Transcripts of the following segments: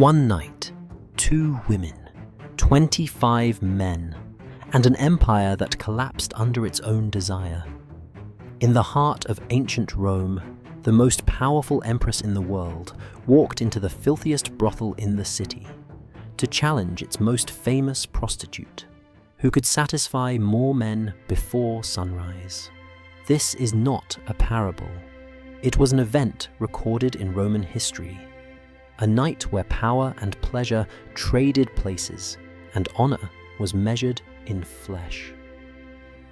One night, 2 women, 25 men, and an empire that collapsed under its own desire. In the heart of ancient Rome, the most powerful empress in the world walked into the filthiest brothel in the city to challenge its most famous prostitute, who could satisfy more men before sunrise. This is not a parable. It was an event recorded in Roman history, a night where power and pleasure traded places and honor was measured in flesh.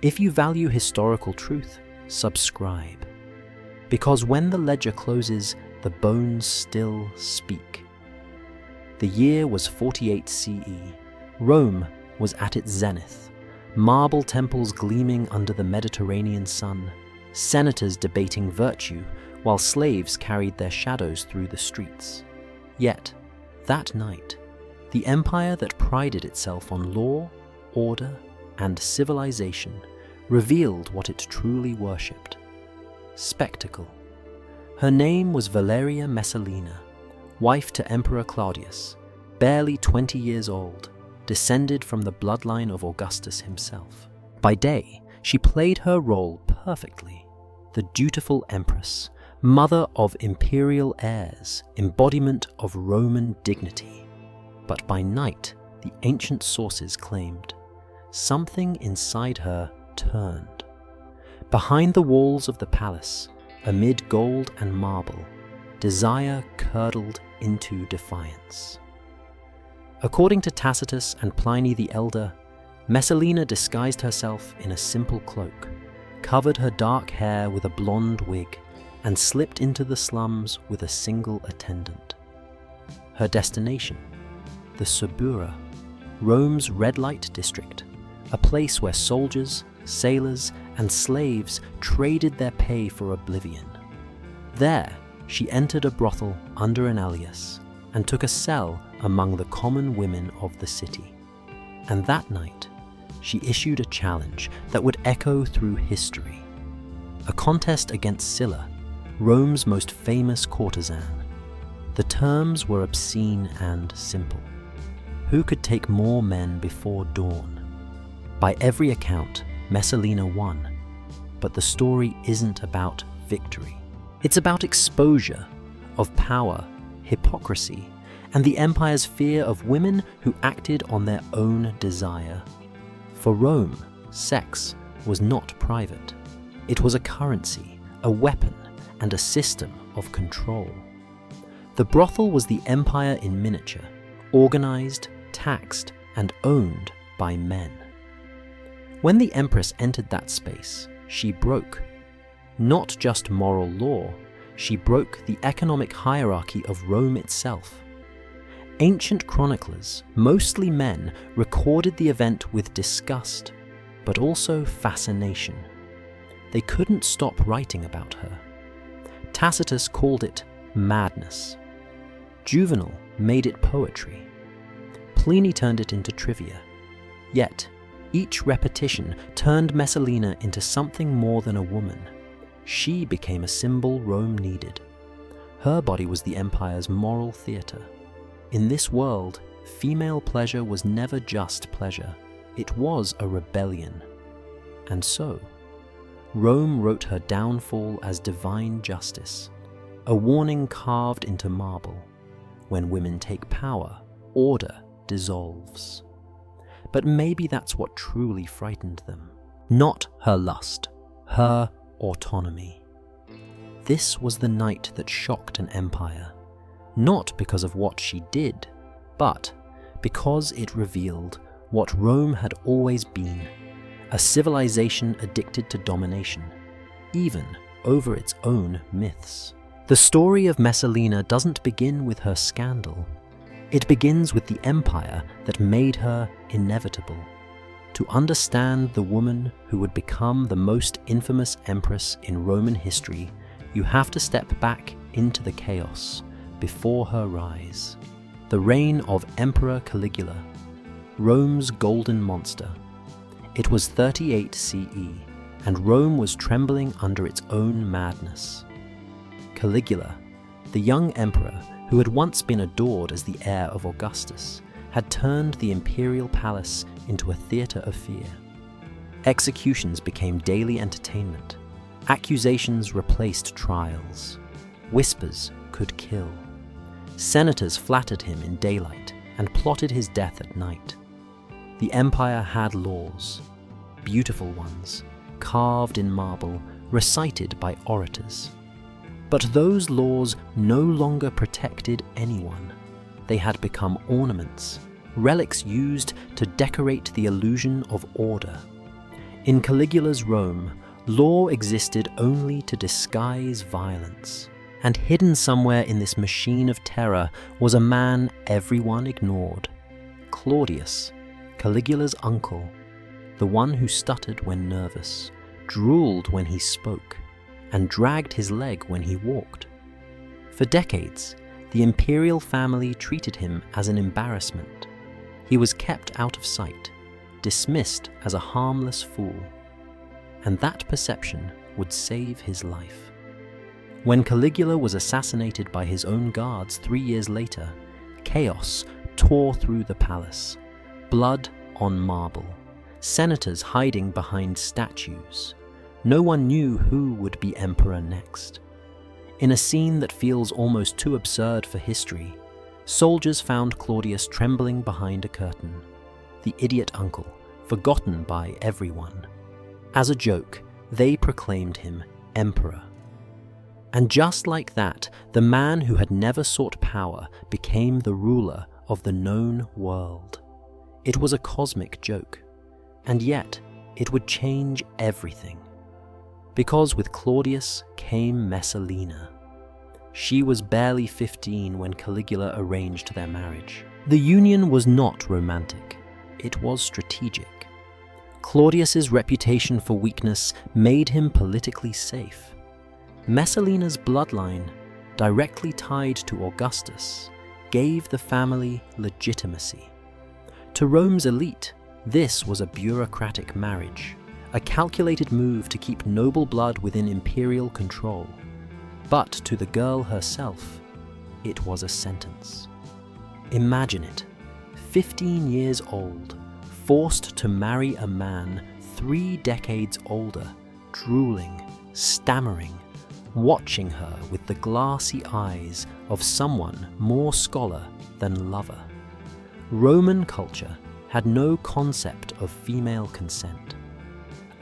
If you value historical truth, subscribe, because when the ledger closes, the bones still speak. The year was 48 CE. Rome was at its zenith, marble temples gleaming under the Mediterranean sun, senators debating virtue while slaves carried their shadows through the streets. Yet, that night, the empire that prided itself on law, order, and civilization revealed what it truly worshipped: spectacle. Her name was Valeria Messalina, wife to Emperor Claudius, barely 20 years old, descended from the bloodline of Augustus himself. By day, she played her role perfectly, the dutiful empress, mother of imperial heirs, embodiment of Roman dignity. But by night, the ancient sources claimed, something inside her turned. Behind the walls of the palace, amid gold and marble, desire curdled into defiance. According to Tacitus and Pliny the Elder, Messalina disguised herself in a simple cloak, covered her dark hair with a blonde wig, and slipped into the slums with a single attendant. Her destination? The Subura, Rome's red light district, a place where soldiers, sailors, and slaves traded their pay for oblivion. There, she entered a brothel under an alias and took a cell among the common women of the city. And that night, she issued a challenge that would echo through history. A contest against Scylla, Rome's most famous courtesan. The terms were obscene and simple. Who could take more men before dawn? By every account, Messalina won. But the story isn't about victory. It's about exposure of power, hypocrisy, and the empire's fear of women who acted on their own desire. For Rome, sex was not private. It was a currency, a weapon, and a system of control. The brothel was the empire in miniature, organized, taxed, and owned by men. When the empress entered that space, she broke not just moral law, she broke the economic hierarchy of Rome itself. Ancient chroniclers, mostly men, recorded the event with disgust, but also fascination. They couldn't stop writing about her. Tacitus called it madness. Juvenal made it poetry. Pliny turned it into trivia. Yet, each repetition turned Messalina into something more than a woman. She became a symbol Rome needed. Her body was the empire's moral theatre. In this world, female pleasure was never just pleasure. It was a rebellion. And so, Rome wrote her downfall as divine justice, a warning carved into marble. When women take power, order dissolves. But maybe that's what truly frightened them. Not her lust, her autonomy. This was the night that shocked an empire, not because of what she did, but because it revealed what Rome had always been, a civilization addicted to domination, even over its own myths. The story of Messalina doesn't begin with her scandal. It begins with the empire that made her inevitable. To understand the woman who would become the most infamous empress in Roman history, you have to step back into the chaos before her rise. The reign of Emperor Caligula, Rome's golden monster. It was 38 CE, and Rome was trembling under its own madness. Caligula, the young emperor, who had once been adored as the heir of Augustus, had turned the imperial palace into a theatre of fear. Executions became daily entertainment. Accusations replaced trials. Whispers could kill. Senators flattered him in daylight and plotted his death at night. The empire had laws, beautiful ones, carved in marble, recited by orators. But those laws no longer protected anyone. They had become ornaments, relics used to decorate the illusion of order. In Caligula's Rome, law existed only to disguise violence, and hidden somewhere in this machine of terror was a man everyone ignored. Claudius, Caligula's uncle, the one who stuttered when nervous, drooled when he spoke, and dragged his leg when he walked. For decades, the imperial family treated him as an embarrassment. He was kept out of sight, dismissed as a harmless fool. And that perception would save his life. When Caligula was assassinated by his own guards 3 years later, chaos tore through the palace. Blood on marble, senators hiding behind statues. No one knew who would be emperor next. In a scene that feels almost too absurd for history, soldiers found Claudius trembling behind a curtain, the idiot uncle, forgotten by everyone. As a joke, they proclaimed him emperor. And just like that, the man who had never sought power became the ruler of the known world. It was a cosmic joke, and yet it would change everything. Because with Claudius came Messalina. She was barely 15 when Caligula arranged their marriage. The union was not romantic, it was strategic. Claudius's reputation for weakness made him politically safe. Messalina's bloodline, directly tied to Augustus, gave the family legitimacy. To Rome's elite, this was a bureaucratic marriage, a calculated move to keep noble blood within imperial control. But to the girl herself, it was a sentence. Imagine it, 15 years old, forced to marry a man 3 decades older, drooling, stammering, watching her with the glassy eyes of someone more scholar than lover. Roman culture had no concept of female consent.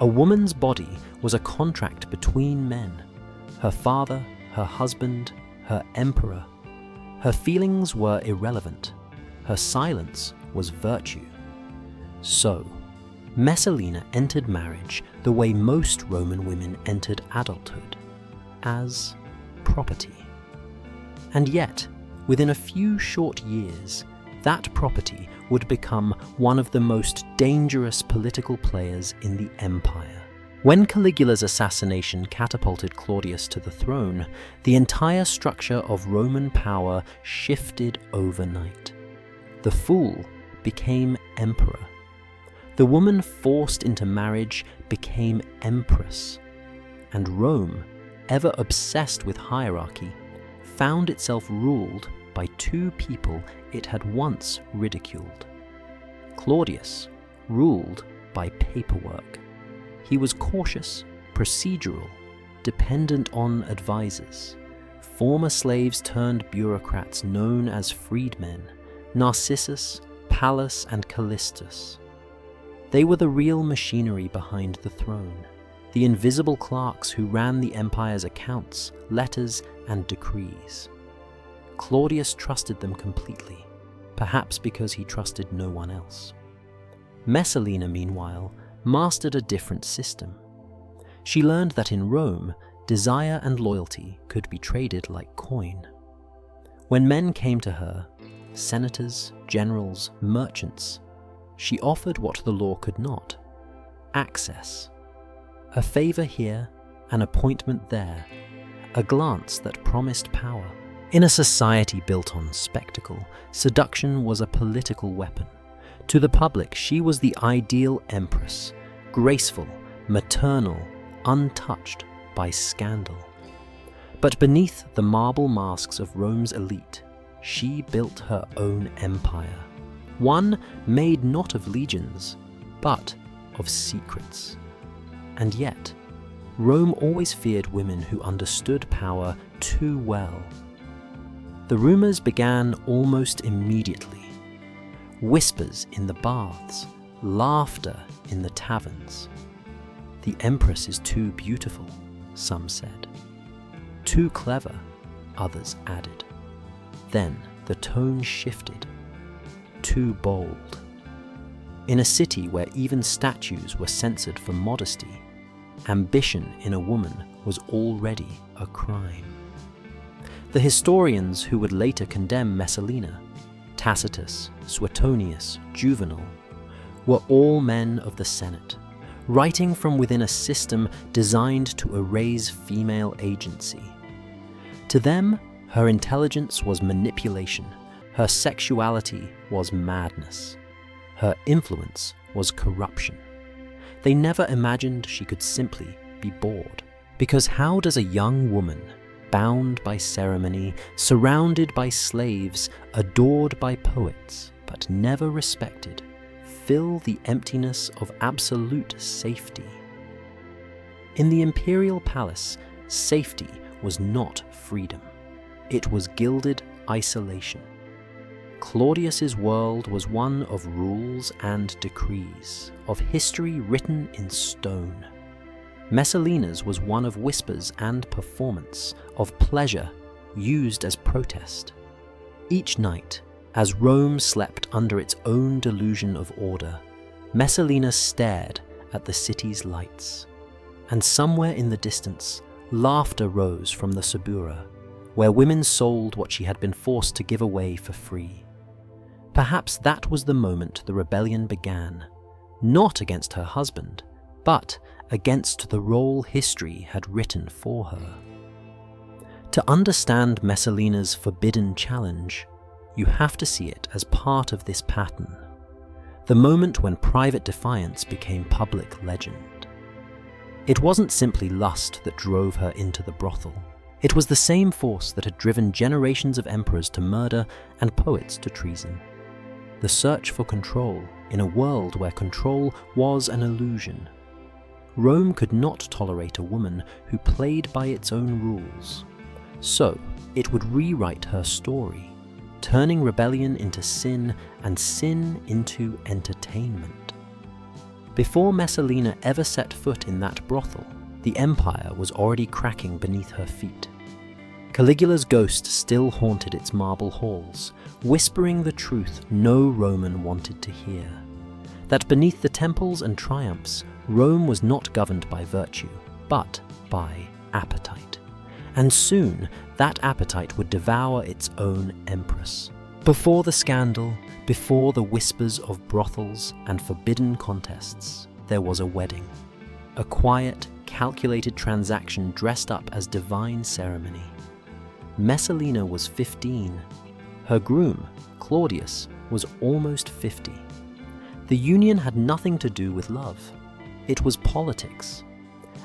A woman's body was a contract between men, her father, her husband, her emperor. Her feelings were irrelevant. Her silence was virtue. So, Messalina entered marriage the way most Roman women entered adulthood, as property. And yet, within a few short years, that property would become one of the most dangerous political players in the empire. When Caligula's assassination catapulted Claudius to the throne, the entire structure of Roman power shifted overnight. The fool became emperor. The woman forced into marriage became empress. And Rome, ever obsessed with hierarchy, found itself ruled by 2 people it had once ridiculed. Claudius ruled by paperwork. He was cautious, procedural, dependent on advisors. Former slaves turned bureaucrats known as freedmen, Narcissus, Pallas, and Callistus. They were the real machinery behind the throne, the invisible clerks who ran the empire's accounts, letters, and decrees. Claudius trusted them completely, perhaps because he trusted no one else. Messalina, meanwhile, mastered a different system. She learned that in Rome, desire and loyalty could be traded like coin. When men came to her, senators, generals, merchants, she offered what the law could not: access. A favor here, an appointment there, a glance that promised power. In a society built on spectacle, seduction was a political weapon. To the public, she was the ideal empress, graceful, maternal, untouched by scandal. But beneath the marble masks of Rome's elite, she built her own empire, one made not of legions, but of secrets. And yet, Rome always feared women who understood power too well. The rumors began almost immediately. Whispers in the baths, laughter in the taverns. The Empress is too beautiful, some said. Too clever, others added. Then the tone shifted. Too bold. In a city where even statues were censored for modesty, ambition in a woman was already a crime. The historians who would later condemn Messalina, Tacitus, Suetonius, Juvenal, were all men of the Senate, writing from within a system designed to erase female agency. To them, her intelligence was manipulation, her sexuality was madness, her influence was corruption. They never imagined she could simply be bored. Because how does a young woman, bound by ceremony, surrounded by slaves, adored by poets, but never respected, fill the emptiness of absolute safety? In the imperial palace, safety was not freedom. It was gilded isolation. Claudius's world was one of rules and decrees, of history written in stone. Messalina's was one of whispers and performance, of pleasure used as protest. Each night, as Rome slept under its own delusion of order, Messalina stared at the city's lights. And somewhere in the distance, laughter rose from the Subura, where women sold what she had been forced to give away for free. Perhaps that was the moment the rebellion began, not against her husband, but against the role history had written for her. To understand Messalina's forbidden challenge, you have to see it as part of this pattern, the moment when private defiance became public legend. It wasn't simply lust that drove her into the brothel. It was the same force that had driven generations of emperors to murder and poets to treason. The search for control in a world where control was an illusion. Rome could not tolerate a woman who played by its own rules. So, it would rewrite her story, turning rebellion into sin and sin into entertainment. Before Messalina ever set foot in that brothel, the empire was already cracking beneath her feet. Caligula's ghost still haunted its marble halls, whispering the truth no Roman wanted to hear. That beneath the temples and triumphs, Rome was not governed by virtue, but by appetite. And soon, that appetite would devour its own empress. Before the scandal, before the whispers of brothels and forbidden contests, there was a wedding. A quiet, calculated transaction dressed up as divine ceremony. Messalina was 15. Her groom, Claudius, was almost 50. The union had nothing to do with love. It was politics.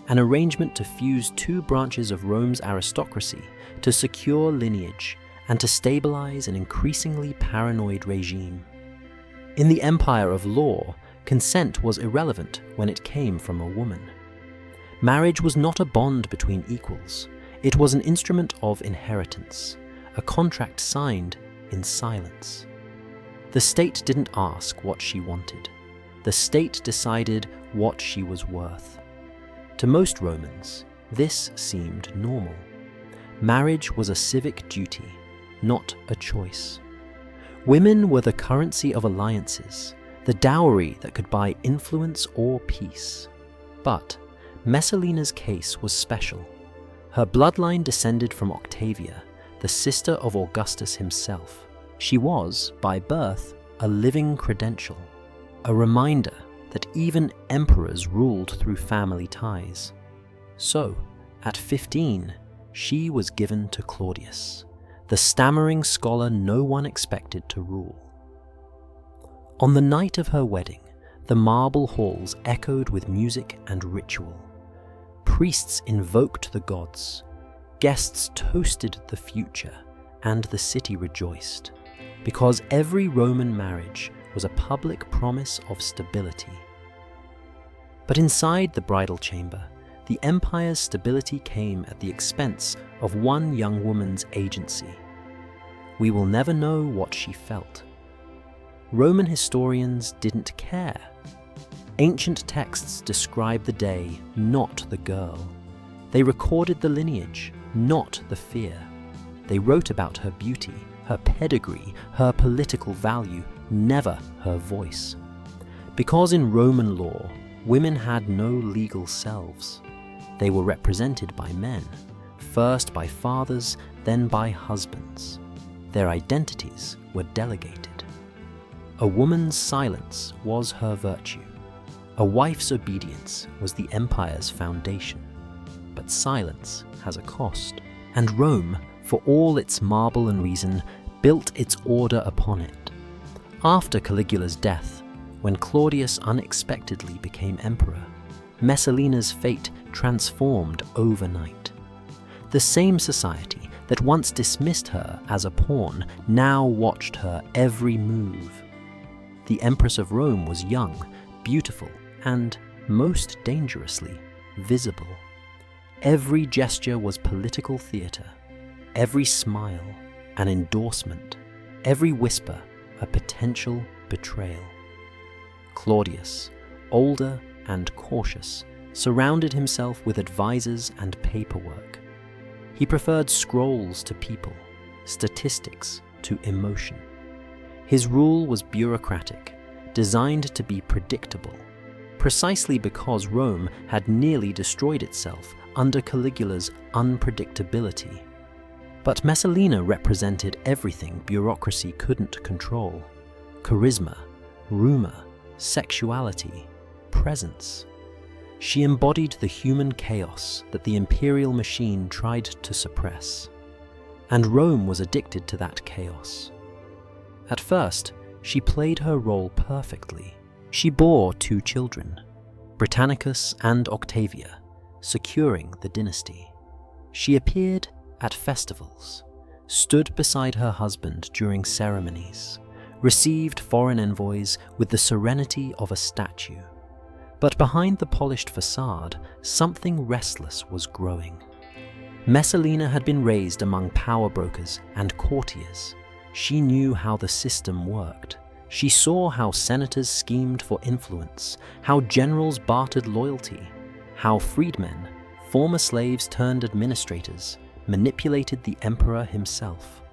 An arrangement to fuse two branches of Rome's aristocracy to secure lineage and to stabilize an increasingly paranoid regime. In the empire of law, consent was irrelevant when it came from a woman. Marriage was not a bond between equals. It was an instrument of inheritance, a contract signed in silence. The state didn't ask what she wanted. The state decided what she was worth. To most Romans, this seemed normal. Marriage was a civic duty, not a choice. Women were the currency of alliances, the dowry that could buy influence or peace. But Messalina's case was special. Her bloodline descended from Octavia, the sister of Augustus himself. She was, by birth, a living credential, a reminder that even emperors ruled through family ties. So, at 15, she was given to Claudius, the stammering scholar no one expected to rule. On the night of her wedding, the marble halls echoed with music and ritual. Priests invoked the gods, guests toasted the future, and the city rejoiced, because every Roman marriage was a public promise of stability. But inside the bridal chamber, the empire's stability came at the expense of one young woman's agency. We will never know what she felt. Roman historians didn't care. Ancient texts describe the day, not the girl. They recorded the lineage, not the fear. They wrote about her beauty, her pedigree, her political value, never her voice. Because in Roman law, women had no legal selves. They were represented by men, first by fathers, then by husbands. Their identities were delegated. A woman's silence was her virtue. A wife's obedience was the empire's foundation. But silence has a cost, and Rome, for all its marble and reason, built its order upon it. After Caligula's death, when Claudius unexpectedly became emperor, Messalina's fate transformed overnight. The same society that once dismissed her as a pawn now watched her every move. The Empress of Rome was young, beautiful, and, most dangerously, visible. Every gesture was political theatre, every smile an endorsement, every whisper a potential betrayal. Claudius, older and cautious, surrounded himself with advisors and paperwork. He preferred scrolls to people, statistics to emotion. His rule was bureaucratic, designed to be predictable, precisely because Rome had nearly destroyed itself under Caligula's unpredictability. But Messalina represented everything bureaucracy couldn't control: charisma, rumor, sexuality, presence. She embodied the human chaos that the imperial machine tried to suppress. And Rome was addicted to that chaos. At first, she played her role perfectly. She bore 2 children, Britannicus and Octavia, securing the dynasty. She appeared at festivals, stood beside her husband during ceremonies, received foreign envoys with the serenity of a statue. But behind the polished facade, something restless was growing. Messalina had been raised among power brokers and courtiers. She knew how the system worked. She saw how senators schemed for influence, how generals bartered loyalty, how freedmen, former slaves turned administrators, manipulated the emperor himself.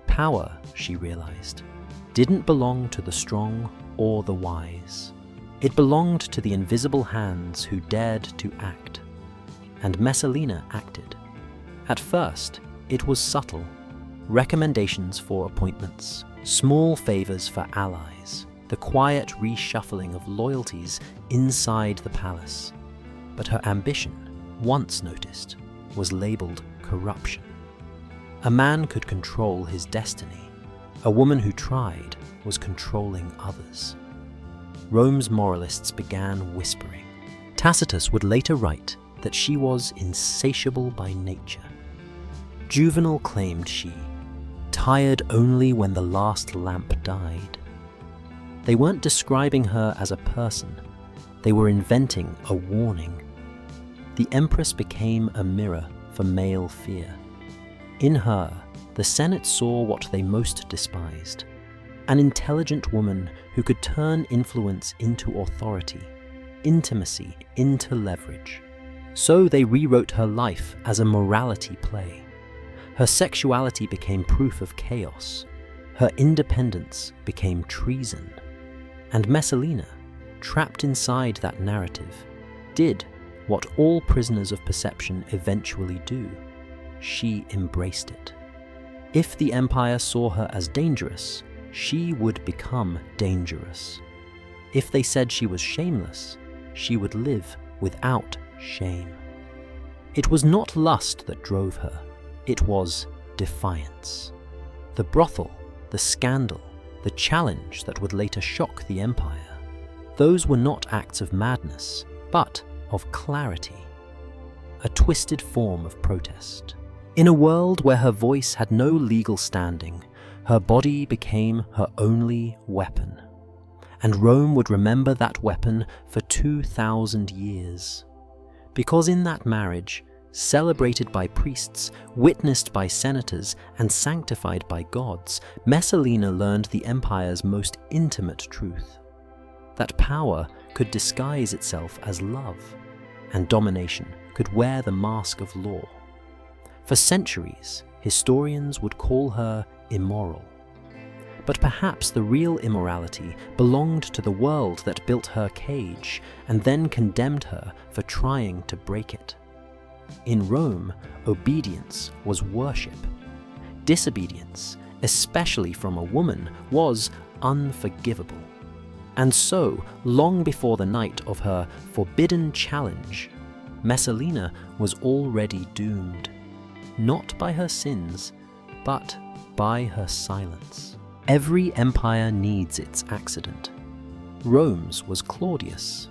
Power, she realized, didn't belong to the strong or the wise. It belonged to the invisible hands who dared to act. And Messalina acted. At first, it was subtle. Recommendations for appointments, small favors for allies, the quiet reshuffling of loyalties inside the palace. But her ambition, once noticed, was labeled corruption. A man could control his destiny. A woman who tried was controlling others. Rome's moralists began whispering. Tacitus would later write that she was insatiable by nature. Juvenal claimed she, tired only when the last lamp died. They weren't describing her as a person. They were inventing a warning. The Empress became a mirror for male fear. In her, the Senate saw what they most despised: an intelligent woman who could turn influence into authority, intimacy into leverage. So they rewrote her life as a morality play. Her sexuality became proof of chaos. Her independence became treason. And Messalina, trapped inside that narrative, did what all prisoners of perception eventually do. She embraced it. If the empire saw her as dangerous, she would become dangerous. If they said she was shameless, she would live without shame. It was not lust that drove her, it was defiance. The brothel, the scandal, the challenge that would later shock the empire, those were not acts of madness, but of clarity. A twisted form of protest. In a world where her voice had no legal standing, her body became her only weapon. And Rome would remember that weapon for 2,000 years. Because in that marriage, celebrated by priests, witnessed by senators, and sanctified by gods, Messalina learned the empire's most intimate truth: that power could disguise itself as love, and domination could wear the mask of law. For centuries, historians would call her immoral. But perhaps the real immorality belonged to the world that built her cage and then condemned her for trying to break it. In Rome, obedience was worship. Disobedience, especially from a woman, was unforgivable. And so, long before the night of her forbidden challenge, Messalina was already doomed, not by her sins, but by her silence. Every empire needs its accident. Rome's was Claudius.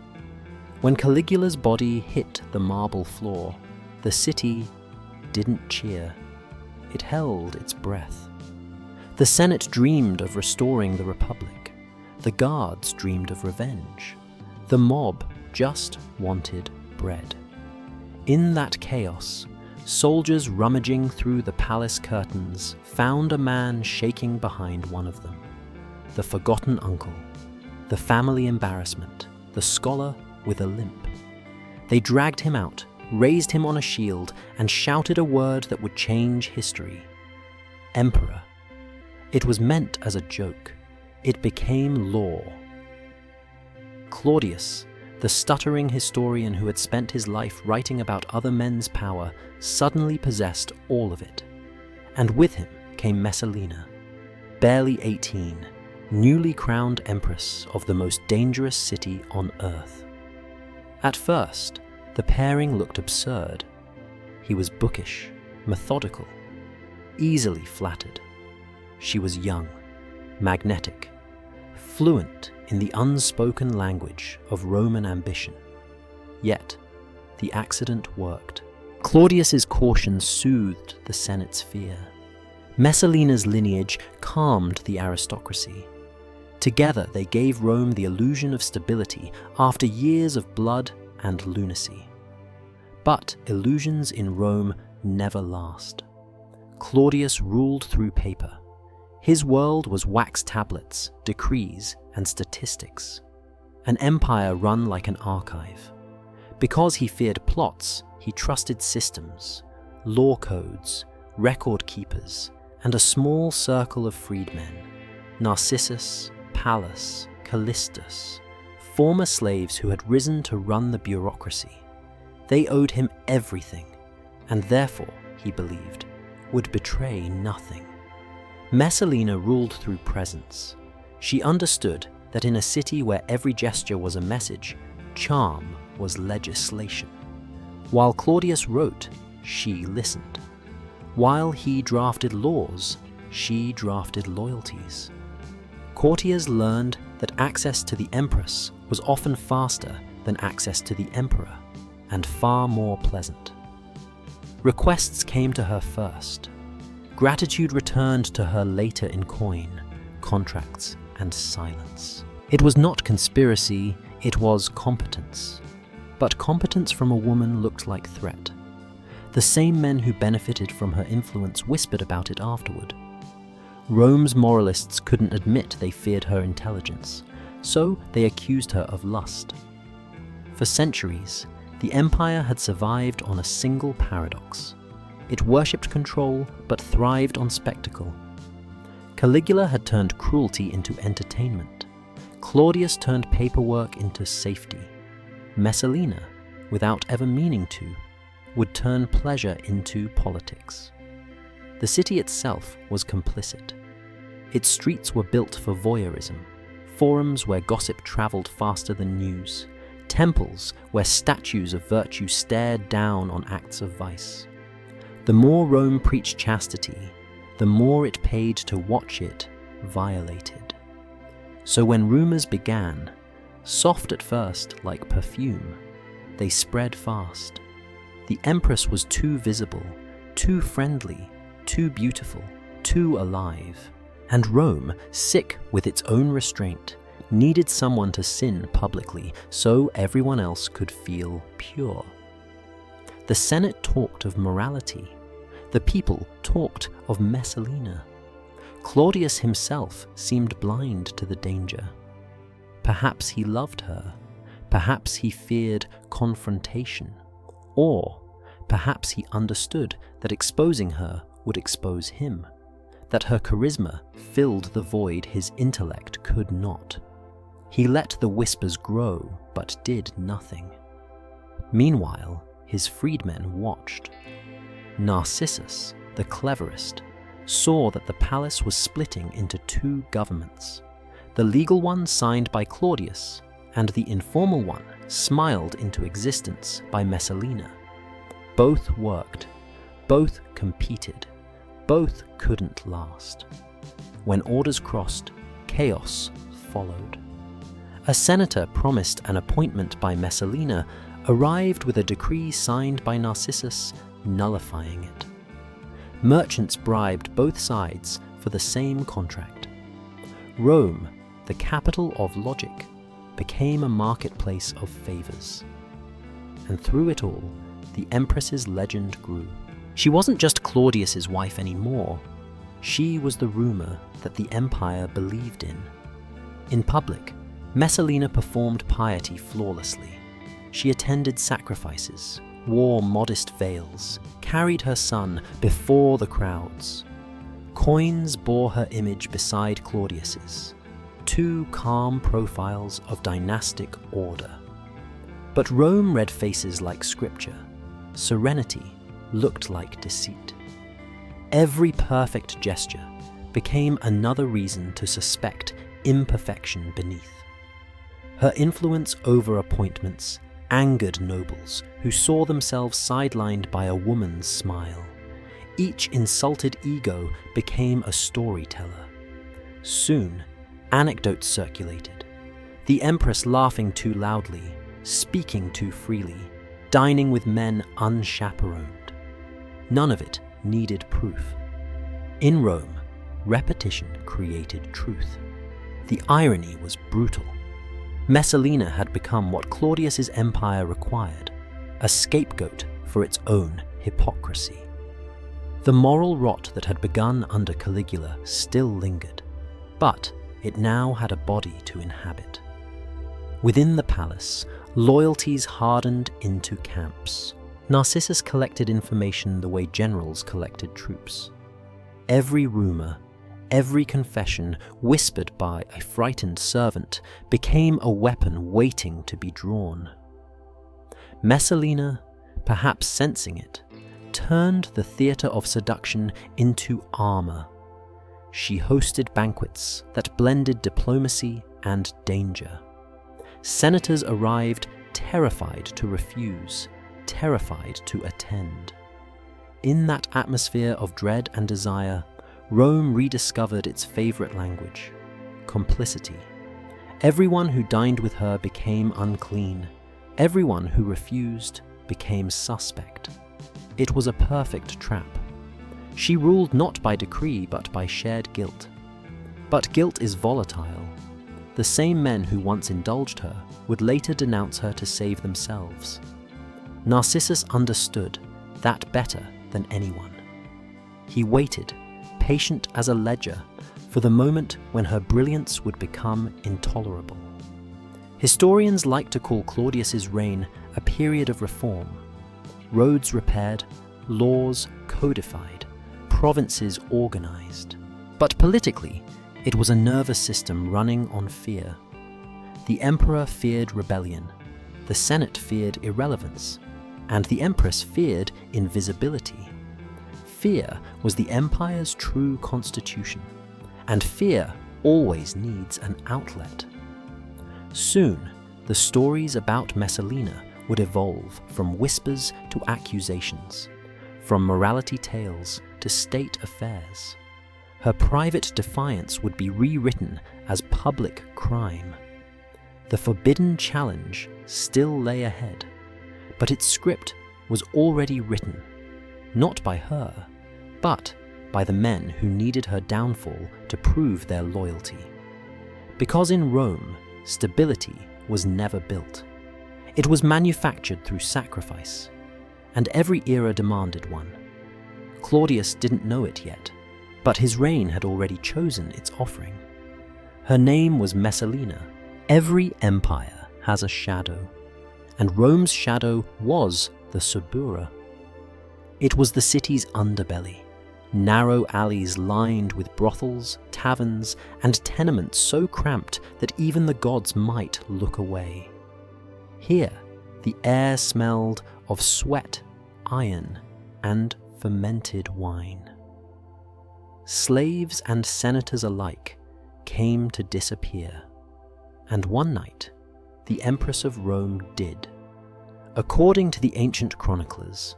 When Caligula's body hit the marble floor, the city didn't cheer. It held its breath. The Senate dreamed of restoring the Republic. The guards dreamed of revenge. The mob just wanted bread. In that chaos, soldiers rummaging through the palace curtains found a man shaking behind one of them. The forgotten uncle, the family embarrassment, the scholar with a limp. They dragged him out, raised him on a shield, and shouted a word that would change history: Emperor. It was meant as a joke. It became law. Claudius, the stuttering historian who had spent his life writing about other men's power, suddenly possessed all of it. And with him came Messalina, barely 18, newly crowned empress of the most dangerous city on earth. At first, the pairing looked absurd. He was bookish, methodical, easily flattered. She was young, magnetic, fluent in the unspoken language of Roman ambition. Yet, the accident worked. Claudius's caution soothed the Senate's fear. Messalina's lineage calmed the aristocracy. Together, they gave Rome the illusion of stability after years of blood and lunacy. But illusions in Rome never last. Claudius ruled through paper. His world was wax tablets, decrees, and statistics. An empire run like an archive. Because he feared plots, he trusted systems, law codes, record keepers, and a small circle of freedmen: Narcissus, Pallas, Callistus, former slaves who had risen to run the bureaucracy. They owed him everything, and therefore, he believed, would betray nothing. Messalina ruled through presence. She understood that in a city where every gesture was a message, charm was legislation. While Claudius wrote, she listened. While he drafted laws, she drafted loyalties. Courtiers learned that access to the empress was often faster than access to the emperor, and far more pleasant. Requests came to her first. Gratitude returned to her later in coin, contracts, and silence. It was not conspiracy, it was competence. But competence from a woman looked like threat. The same men who benefited from her influence whispered about it afterward. Rome's moralists couldn't admit they feared her intelligence, so they accused her of lust. For centuries, the empire had survived on a single paradox. It worshipped control, but thrived on spectacle. Caligula had turned cruelty into entertainment. Claudius turned paperwork into safety. Messalina, without ever meaning to, would turn pleasure into politics. The city itself was complicit. Its streets were built for voyeurism, forums where gossip traveled faster than news, temples where statues of virtue stared down on acts of vice. The more Rome preached chastity, the more it paid to watch it violated. So when rumors began, soft at first like perfume, they spread fast. The empress was too visible, too friendly, too beautiful, too alive. And Rome, sick with its own restraint, needed someone to sin publicly so everyone else could feel pure. The Senate talked of morality. The people talked of Messalina. Claudius himself seemed blind to the danger. Perhaps he loved her. Perhaps he feared confrontation. Or perhaps he understood that exposing her would expose him, that her charisma filled the void his intellect could not. He let the whispers grow, but did nothing. Meanwhile, his freedmen watched. Narcissus, the cleverest, saw that the palace was splitting into two governments, the legal one signed by Claudius, and the informal one smiled into existence by Messalina. Both worked, both competed, both couldn't last. When orders crossed, chaos followed. A senator promised an appointment by Messalina arrived with a decree signed by Narcissus nullifying it. Merchants bribed both sides for the same contract. Rome, the capital of logic, became a marketplace of favors. And through it all, the Empress's legend grew. She wasn't just Claudius's wife anymore. She was the rumor that the empire believed in. In public, Messalina performed piety flawlessly. She attended sacrifices, wore modest veils, carried her son before the crowds. Coins bore her image beside Claudius's, two calm profiles of dynastic order. But Rome read faces like scripture. Serenity looked like deceit. Every perfect gesture became another reason to suspect imperfection beneath. Her influence over appointments angered nobles who saw themselves sidelined by a woman's smile. Each insulted ego became a storyteller. Soon, anecdotes circulated. The Empress laughing too loudly, speaking too freely, dining with men unchaperoned. None of it needed proof. In Rome, repetition created truth. The irony was brutal. Messalina had become what Claudius's empire required, a scapegoat for its own hypocrisy. The moral rot that had begun under Caligula still lingered, but it now had a body to inhabit. Within the palace, loyalties hardened into camps. Narcissus collected information the way generals collected troops. Every rumor, every confession whispered by a frightened servant became a weapon waiting to be drawn. Messalina, perhaps sensing it, turned the theater of seduction into armor. She hosted banquets that blended diplomacy and danger. Senators arrived terrified to refuse, terrified to attend. In that atmosphere of dread and desire, Rome rediscovered its favorite language, complicity. Everyone who dined with her became unclean. Everyone who refused became suspect. It was a perfect trap. She ruled not by decree but by shared guilt. But guilt is volatile. The same men who once indulged her would later denounce her to save themselves. Narcissus understood that better than anyone. He waited, patient as a ledger, for the moment when her brilliance would become intolerable. Historians like to call Claudius's reign a period of reform. Roads repaired, laws codified, provinces organized. But politically, it was a nervous system running on fear. The emperor feared rebellion, the Senate feared irrelevance, and the Empress feared invisibility. Fear was the empire's true constitution, and fear always needs an outlet. Soon, the stories about Messalina would evolve from whispers to accusations, from morality tales to state affairs. Her private defiance would be rewritten as public crime. The forbidden challenge still lay ahead, but its script was already written. not by her, but by the men who needed her downfall to prove their loyalty. Because in Rome, stability was never built. It was manufactured through sacrifice, and every era demanded one. Claudius didn't know it yet, but his reign had already chosen its offering. Her name was Messalina. Every empire has a shadow, and Rome's shadow was the Subura. It was the city's underbelly, narrow alleys lined with brothels, taverns, and tenements so cramped that even the gods might look away. Here, the air smelled of sweat, iron, and fermented wine. Slaves and senators alike came to disappear, and one night, the Empress of Rome did. According to the ancient chroniclers,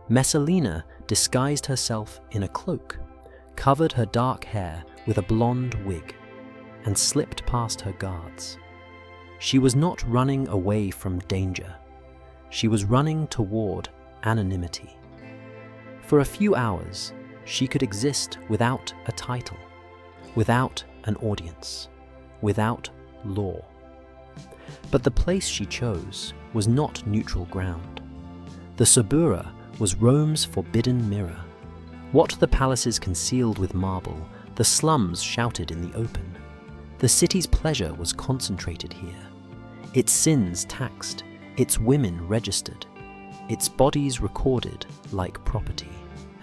Messalina disguised herself in a cloak, covered her dark hair with a blonde wig, and slipped past her guards. She was not running away from danger. She was running toward anonymity. For a few hours, she could exist without a title, without an audience, without law. But the place she chose was not neutral ground. The Subura was Rome's forbidden mirror. What the palaces concealed with marble, the slums shouted in the open. The city's pleasure was concentrated here, its sins taxed, its women registered, its bodies recorded like property.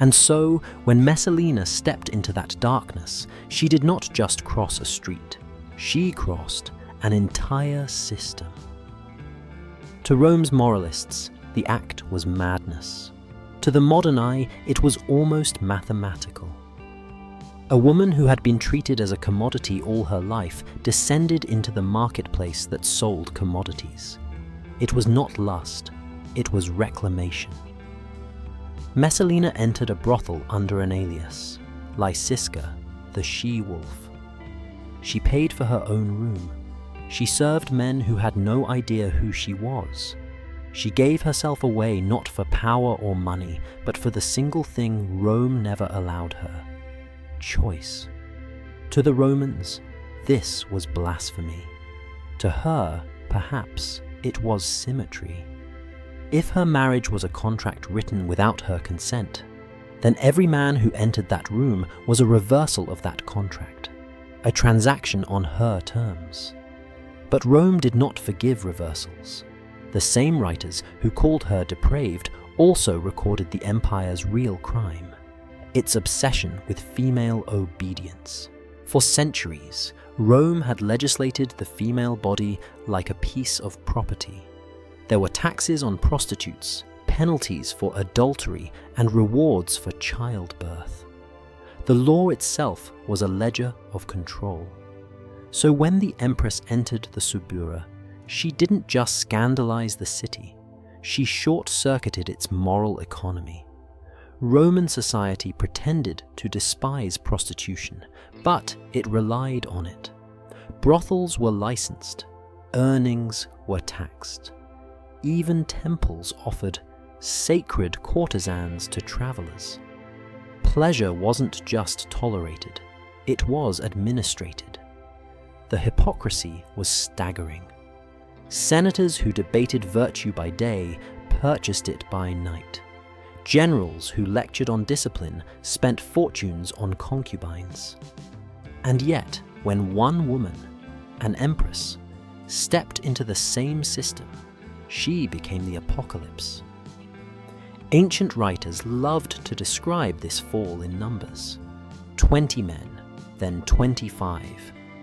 And so, when Messalina stepped into that darkness, she did not just cross a street, she crossed an entire system. To Rome's moralists, the act was madness. To the modern eye, it was almost mathematical. A woman who had been treated as a commodity all her life descended into the marketplace that sold commodities. It was not lust, it was reclamation. Messalina entered a brothel under an alias, Lysiska, the she-wolf. She paid for her own room. She served men who had no idea who she was. She gave herself away not for power or money, but for the single thing Rome never allowed her: choice. To the Romans, this was blasphemy. To her, perhaps, it was symmetry. If her marriage was a contract written without her consent, then every man who entered that room was a reversal of that contract, a transaction on her terms. But Rome did not forgive reversals. The same writers who called her depraved also recorded the empire's real crime: its obsession with female obedience. For centuries, Rome had legislated the female body like a piece of property. There were taxes on prostitutes, penalties for adultery, and rewards for childbirth. The law itself was a ledger of control. So when the empress entered the Subura, she didn't just scandalize the city, she short-circuited its moral economy. Roman society pretended to despise prostitution, but it relied on it. Brothels were licensed, earnings were taxed. Even temples offered sacred courtesans to travelers. Pleasure wasn't just tolerated, it was administrated. The hypocrisy was staggering. Senators who debated virtue by day purchased it by night. Generals who lectured on discipline spent fortunes on concubines. And yet, when one woman, an empress, stepped into the same system, she became the apocalypse. Ancient writers loved to describe this fall in numbers. 20 men, then 25,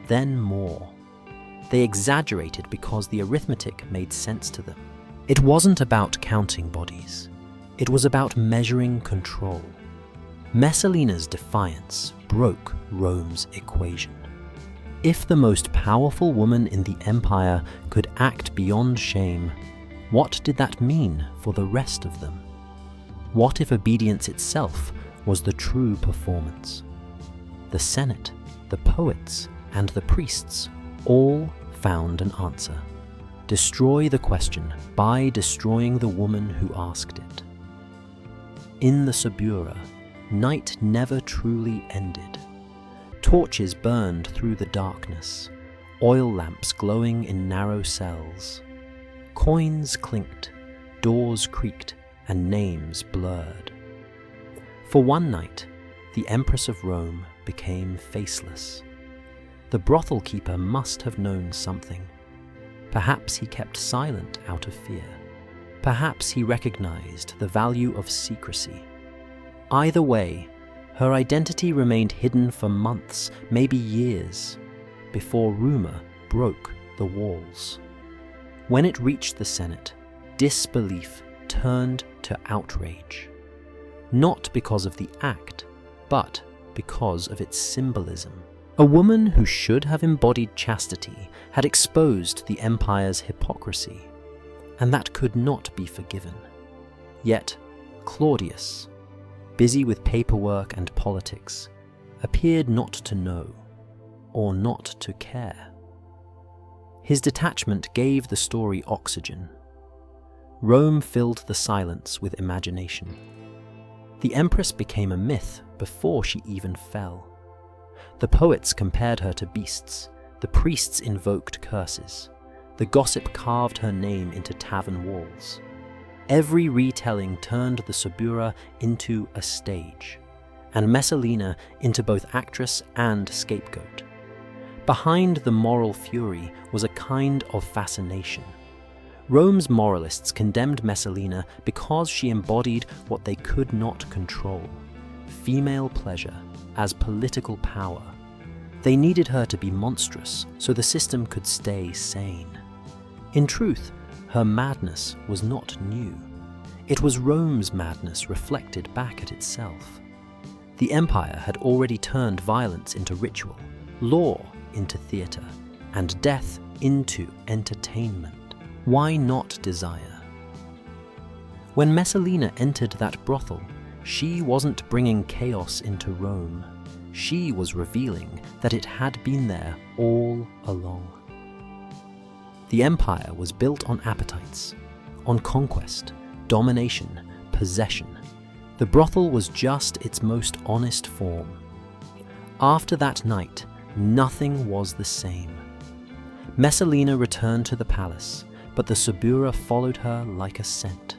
then more. They exaggerated because the arithmetic made sense to them. It wasn't about counting bodies. It was about measuring control. Messalina's defiance broke Rome's equation. If the most powerful woman in the empire could act beyond shame, what did that mean for the rest of them? What if obedience itself was the true performance? The Senate, the poets, and the priests all found an answer. Destroy the question by destroying the woman who asked it. In the Subura, night never truly ended. Torches burned through the darkness, oil lamps glowing in narrow cells. Coins clinked, doors creaked, and names blurred. For one night, the Empress of Rome became faceless. The brothel keeper must have known something. Perhaps he kept silent out of fear. Perhaps he recognized the value of secrecy. Either way, her identity remained hidden for months, maybe years, before rumor broke the walls. When it reached the Senate, disbelief turned to outrage. Not because of the act, but because of its symbolism. A woman who should have embodied chastity had exposed the empire's hypocrisy, and that could not be forgiven. Yet, Claudius, busy with paperwork and politics, appeared not to know, or not to care. His detachment gave the story oxygen. Rome filled the silence with imagination. The Empress became a myth before she even fell. The poets compared her to beasts, the priests invoked curses, the gossip carved her name into tavern walls. Every retelling turned the Subura into a stage, and Messalina into both actress and scapegoat. Behind the moral fury was a kind of fascination. Rome's moralists condemned Messalina because she embodied what they could not control: female pleasure as political power. They needed her to be monstrous so the system could stay sane. In truth, her madness was not new. It was Rome's madness reflected back at itself. The empire had already turned violence into ritual, law into theatre, and death into entertainment. Why not desire? When Messalina entered that brothel, she wasn't bringing chaos into Rome. She was revealing that it had been there all along. The empire was built on appetites, on conquest, domination, possession. The brothel was just its most honest form. After that night, nothing was the same. Messalina returned to the palace, but the Subura followed her like a scent.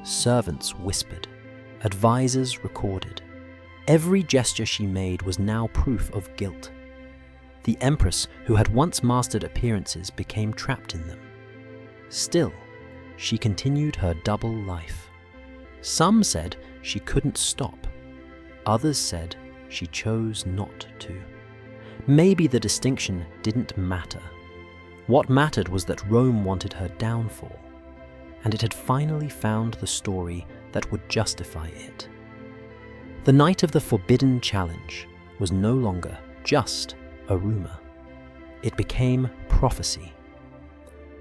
Servants whispered, advisors recorded. Every gesture she made was now proof of guilt. The Empress, who had once mastered appearances, became trapped in them. Still, she continued her double life. Some said she couldn't stop. Others said she chose not to. Maybe the distinction didn't matter. What mattered was that Rome wanted her downfall, and it had finally found the story that would justify it. The night of the Forbidden Challenge was no longer just a rumor. It became prophecy.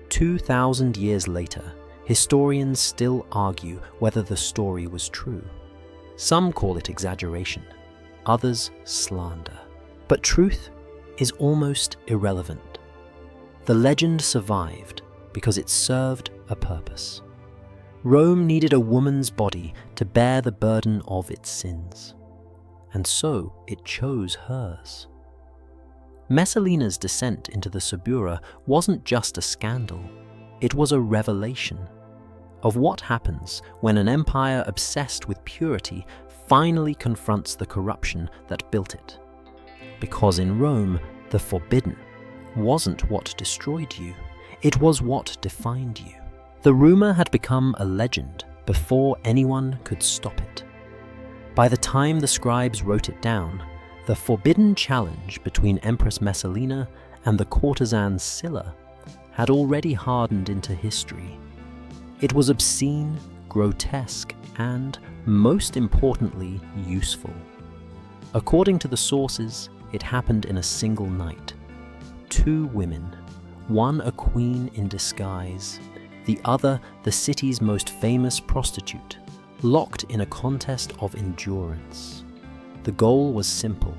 2,000 years later, historians still argue whether the story was true. Some call it exaggeration, others slander. But truth is almost irrelevant. The legend survived because it served a purpose. Rome needed a woman's body to bear the burden of its sins, and so it chose hers. Messalina's descent into the Subura wasn't just a scandal, it was a revelation of what happens when an empire obsessed with purity finally confronts the corruption that built it. Because in Rome, the forbidden wasn't what destroyed you, it was what defined you. The rumor had become a legend before anyone could stop it. By the time the scribes wrote it down, the forbidden challenge between Empress Messalina and the courtesan Sylla had already hardened into history. It was obscene, grotesque, and, most importantly, useful. According to the sources, it happened in a single night. 2 women, one a queen in disguise, the other the city's most famous prostitute, locked in a contest of endurance. The goal was simple,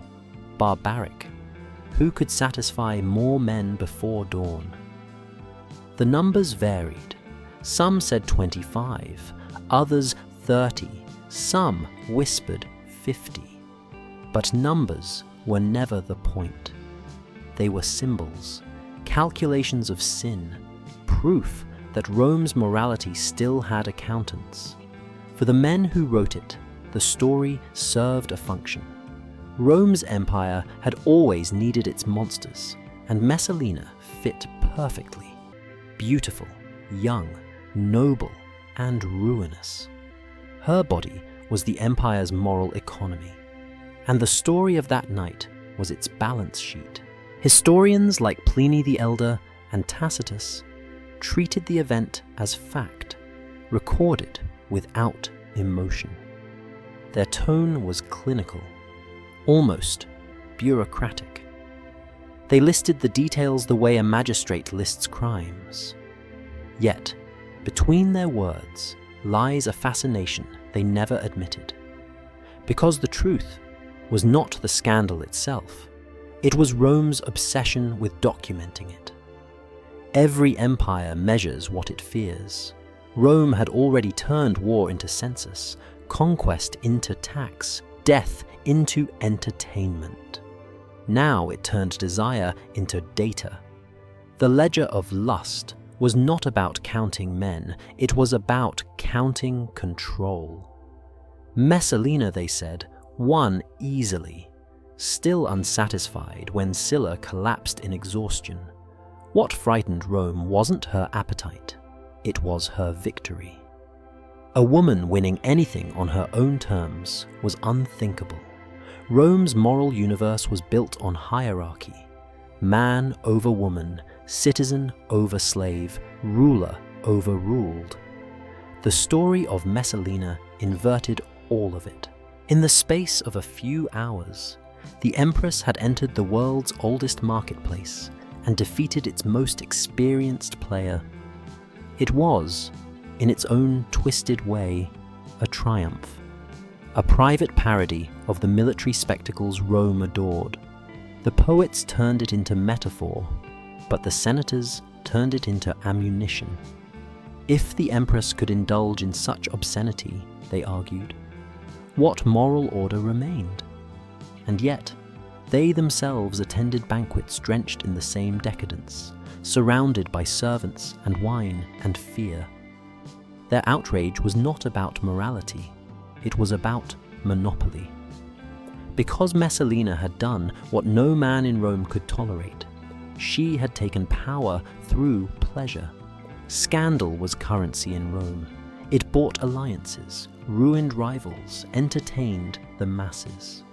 barbaric. Who could satisfy more men before dawn? The numbers varied. Some said 25, others 30, Some whispered 50. But numbers were never the point. They were symbols, calculations of sin, proof that Rome's morality still had accountants. For the men who wrote it, the story served a function. Rome's empire had always needed its monsters, and Messalina fit perfectly. Beautiful, young, noble, and ruinous. Her body was the empire's moral economy, and the story of that night was its balance sheet. Historians like Pliny the Elder and Tacitus treated the event as fact, recorded without emotion. Their tone was clinical, almost bureaucratic. They listed the details the way a magistrate lists crimes. Yet, between their words lies a fascination they never admitted. Because the truth was not the scandal itself, it was Rome's obsession with documenting it. Every empire measures what it fears. Rome had already turned war into census, conquest into tax, death into entertainment. Now it turned desire into data. The ledger of lust was not about counting men, it was about counting control. Messalina, they said, won easily, still unsatisfied when Sylla collapsed in exhaustion. What frightened Rome wasn't her appetite, it was her victory. A woman winning anything on her own terms was unthinkable. Rome's moral universe was built on hierarchy. Man over woman, citizen over slave, ruler over ruled. The story of Messalina inverted all of it. In the space of a few hours, the Empress had entered the world's oldest marketplace and defeated its most experienced player. It was, in its own twisted way, a triumph. A private parody of the military spectacles Rome adored. The poets turned it into metaphor, but the senators turned it into ammunition. If the Empress could indulge in such obscenity, they argued, what moral order remained? And yet, they themselves attended banquets drenched in the same decadence, surrounded by servants and wine and fear. Their outrage was not about morality, it was about monopoly. Because Messalina had done what no man in Rome could tolerate, she had taken power through pleasure. Scandal was currency in Rome. It bought alliances, ruined rivals, entertained the masses.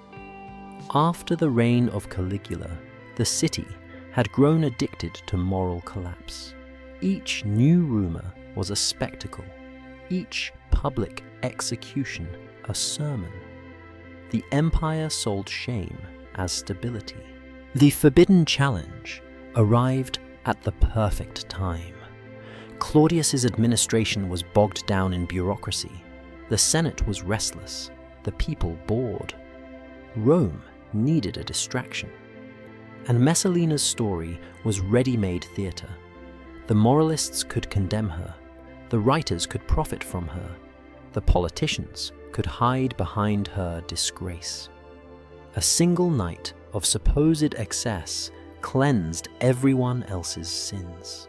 After the reign of Caligula, the city had grown addicted to moral collapse. Each new rumor was a spectacle, each public execution a sermon. The empire sold shame as stability. The forbidden challenge arrived at the perfect time. Claudius's administration was bogged down in bureaucracy. The Senate was restless, the people bored. Rome needed a distraction. And Messalina's story was ready-made theatre. The moralists could condemn her, the writers could profit from her, the politicians could hide behind her disgrace. A single night of supposed excess cleansed everyone else's sins.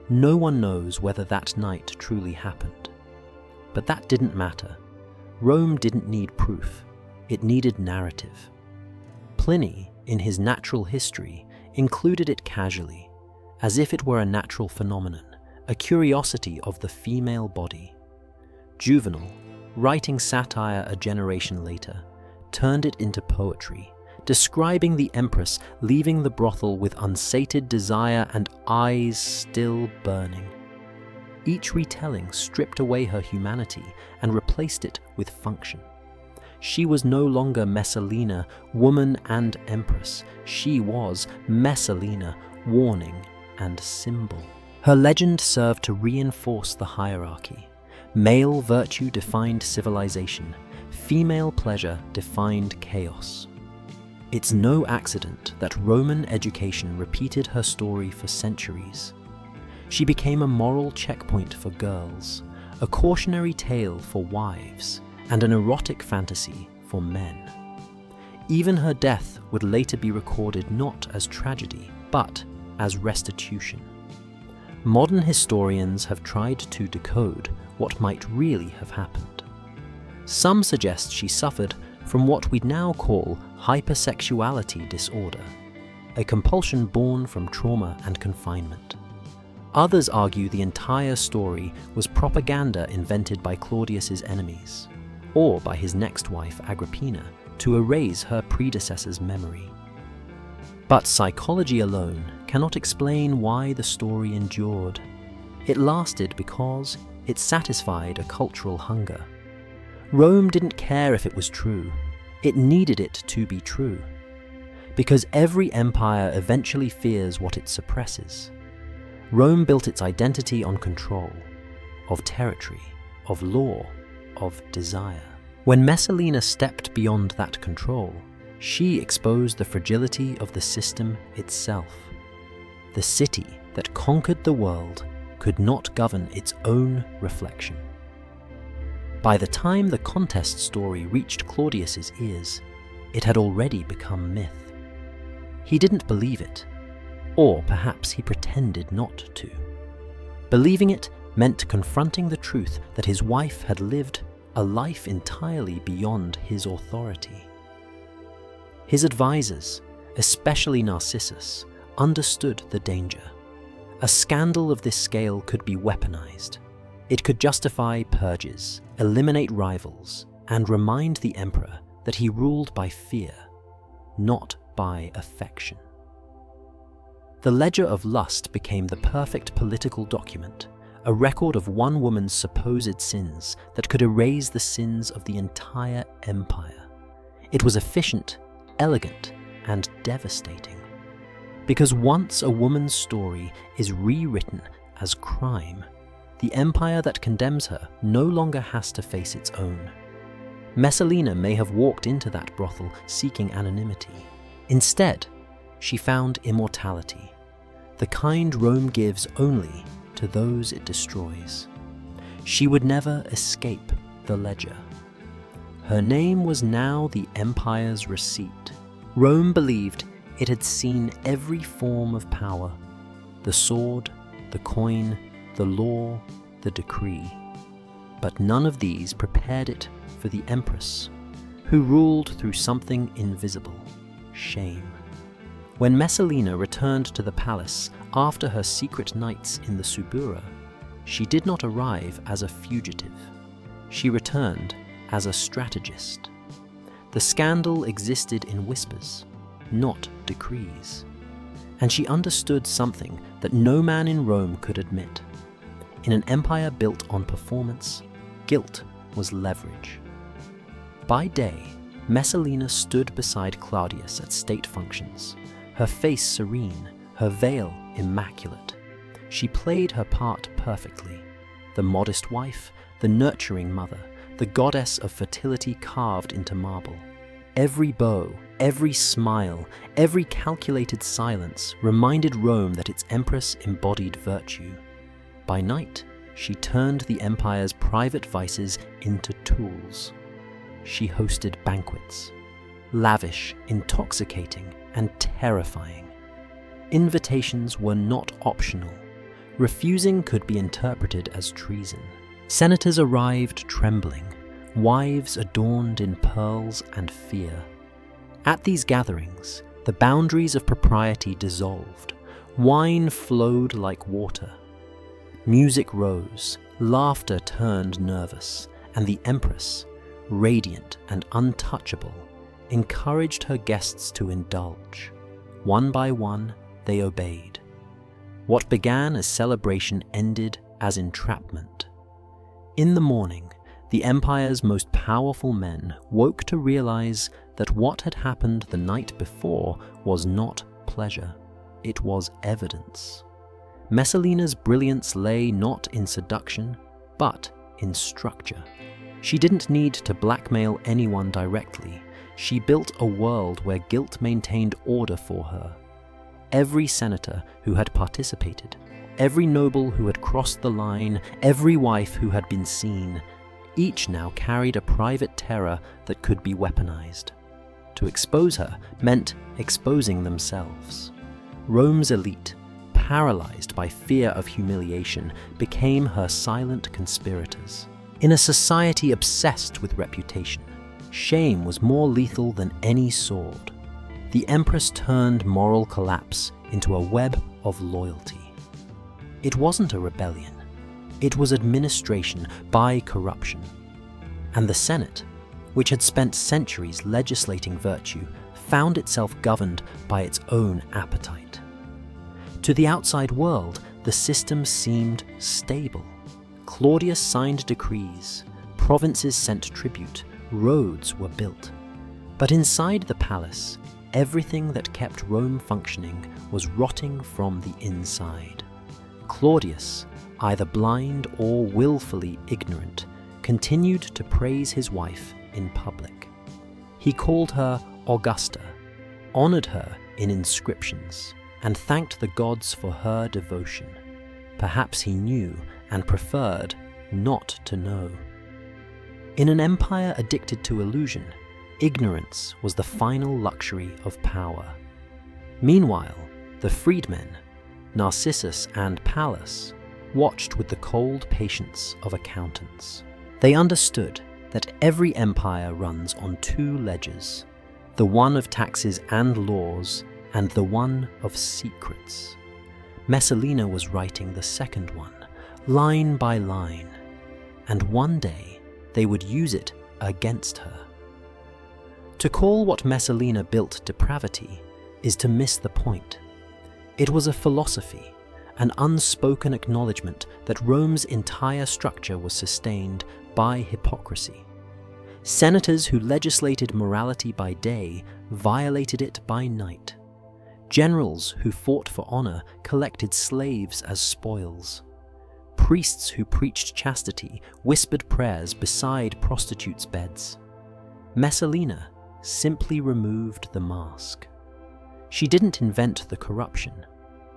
No one knows whether that night truly happened. But that didn't matter. Rome didn't need proof, it needed narrative. Pliny, in his natural history, included it casually, as if it were a natural phenomenon, a curiosity of the female body. Juvenal, writing satire a generation later, turned it into poetry, describing the Empress leaving the brothel with unsated desire and eyes still burning. Each retelling stripped away her humanity and replaced it with function. She was no longer Messalina, woman and Empress. She was Messalina, warning and symbol. Her legend served to reinforce the hierarchy. Male virtue defined civilization. Female pleasure defined chaos. It's no accident that Roman education repeated her story for centuries. She became a moral checkpoint for girls, a cautionary tale for wives, and an erotic fantasy for men. Even her death would later be recorded not as tragedy, but as restitution. Modern historians have tried to decode what might really have happened. Some suggest she suffered from what we'd now call hypersexuality disorder, a compulsion born from trauma and confinement. Others argue the entire story was propaganda invented by Claudius's enemies, or by his next wife Agrippina, to erase her predecessor's memory. But psychology alone cannot explain why the story endured. It lasted because it satisfied a cultural hunger. Rome didn't care if it was true. It needed it to be true. Because every empire eventually fears what it suppresses. Rome built its identity on control, of territory, of law, of desire. When Messalina stepped beyond that control, she exposed the fragility of the system itself. The city that conquered the world could not govern its own reflection. By the time the contest story reached Claudius's ears, it had already become myth. He didn't believe it, or perhaps he pretended not to. Believing it meant confronting the truth that his wife had lived a life entirely beyond his authority. His advisors, especially Narcissus, understood the danger. A scandal of this scale could be weaponized. It could justify purges, eliminate rivals, and remind the emperor that he ruled by fear, not by affection. The Ledger of Lust became the perfect political document, a record of one woman's supposed sins that could erase the sins of the entire empire. It was efficient, elegant, and devastating. Because once a woman's story is rewritten as crime, the empire that condemns her no longer has to face its own. Messalina may have walked into that brothel seeking anonymity. Instead, she found immortality, the kind Rome gives only to those it destroys. She would never escape the ledger. Her name was now the empire's receipt. Rome believed it had seen every form of power: the sword, the coin, the law, the decree. But none of these prepared it for the empress, who ruled through something invisible: shame. When Messalina returned to the palace after her secret nights in the Subura, she did not arrive as a fugitive. She returned as a strategist. The scandal existed in whispers, not decrees. And she understood something that no man in Rome could admit. In an empire built on performance, guilt was leverage. By day, Messalina stood beside Claudius at state functions, her face serene, her veil immaculate. She played her part perfectly: the modest wife, the nurturing mother, the goddess of fertility carved into marble. Every bow, every smile, every calculated silence reminded Rome that its empress embodied virtue. By night, she turned the empire's private vices into tools. She hosted banquets, lavish, intoxicating, and terrifying. Invitations were not optional. Refusing could be interpreted as treason. Senators arrived trembling, wives adorned in pearls and fear. At these gatherings, the boundaries of propriety dissolved. Wine flowed like water. Music rose, laughter turned nervous, and the empress, radiant and untouchable, encouraged her guests to indulge. One by one, they obeyed. What began as celebration ended as entrapment. In the morning, the empire's most powerful men woke to realize that what had happened the night before was not pleasure, it was evidence. Messalina's brilliance lay not in seduction, but in structure. She didn't need to blackmail anyone directly. She built a world where guilt maintained order for her. Every senator who had participated, every noble who had crossed the line, every wife who had been seen, Each now carried a private terror that could be weaponized. To expose her meant exposing themselves. Rome's elite, paralyzed by fear of humiliation, became her silent conspirators. In a society obsessed with reputation, shame was more lethal than any sword. The Empress turned moral collapse into a web of loyalty. It wasn't a rebellion. It was administration by corruption. And the Senate, which had spent centuries legislating virtue, found itself governed by its own appetite. To the outside world, the system seemed stable. Claudius signed decrees, provinces sent tribute, roads were built. But inside the palace, everything that kept Rome functioning was rotting from the inside. Claudius, either blind or willfully ignorant, continued to praise his wife in public. He called her Augusta, honored her in inscriptions, and thanked the gods for her devotion. Perhaps he knew and preferred not to know. In an empire addicted to illusion, ignorance was the final luxury of power. Meanwhile, the freedmen, Narcissus and Pallas, watched with the cold patience of accountants. They understood that every empire runs on two ledgers, the one of taxes and laws, and the one of secrets. Messalina was writing the second one, line by line, and one day they would use it against her. To call what Messalina built depravity is to miss the point. It was a philosophy, an unspoken acknowledgement that Rome's entire structure was sustained by hypocrisy. Senators who legislated morality by day violated it by night. Generals who fought for honor collected slaves as spoils. Priests who preached chastity whispered prayers beside prostitutes' beds. Messalina simply removed the mask. She didn't invent the corruption,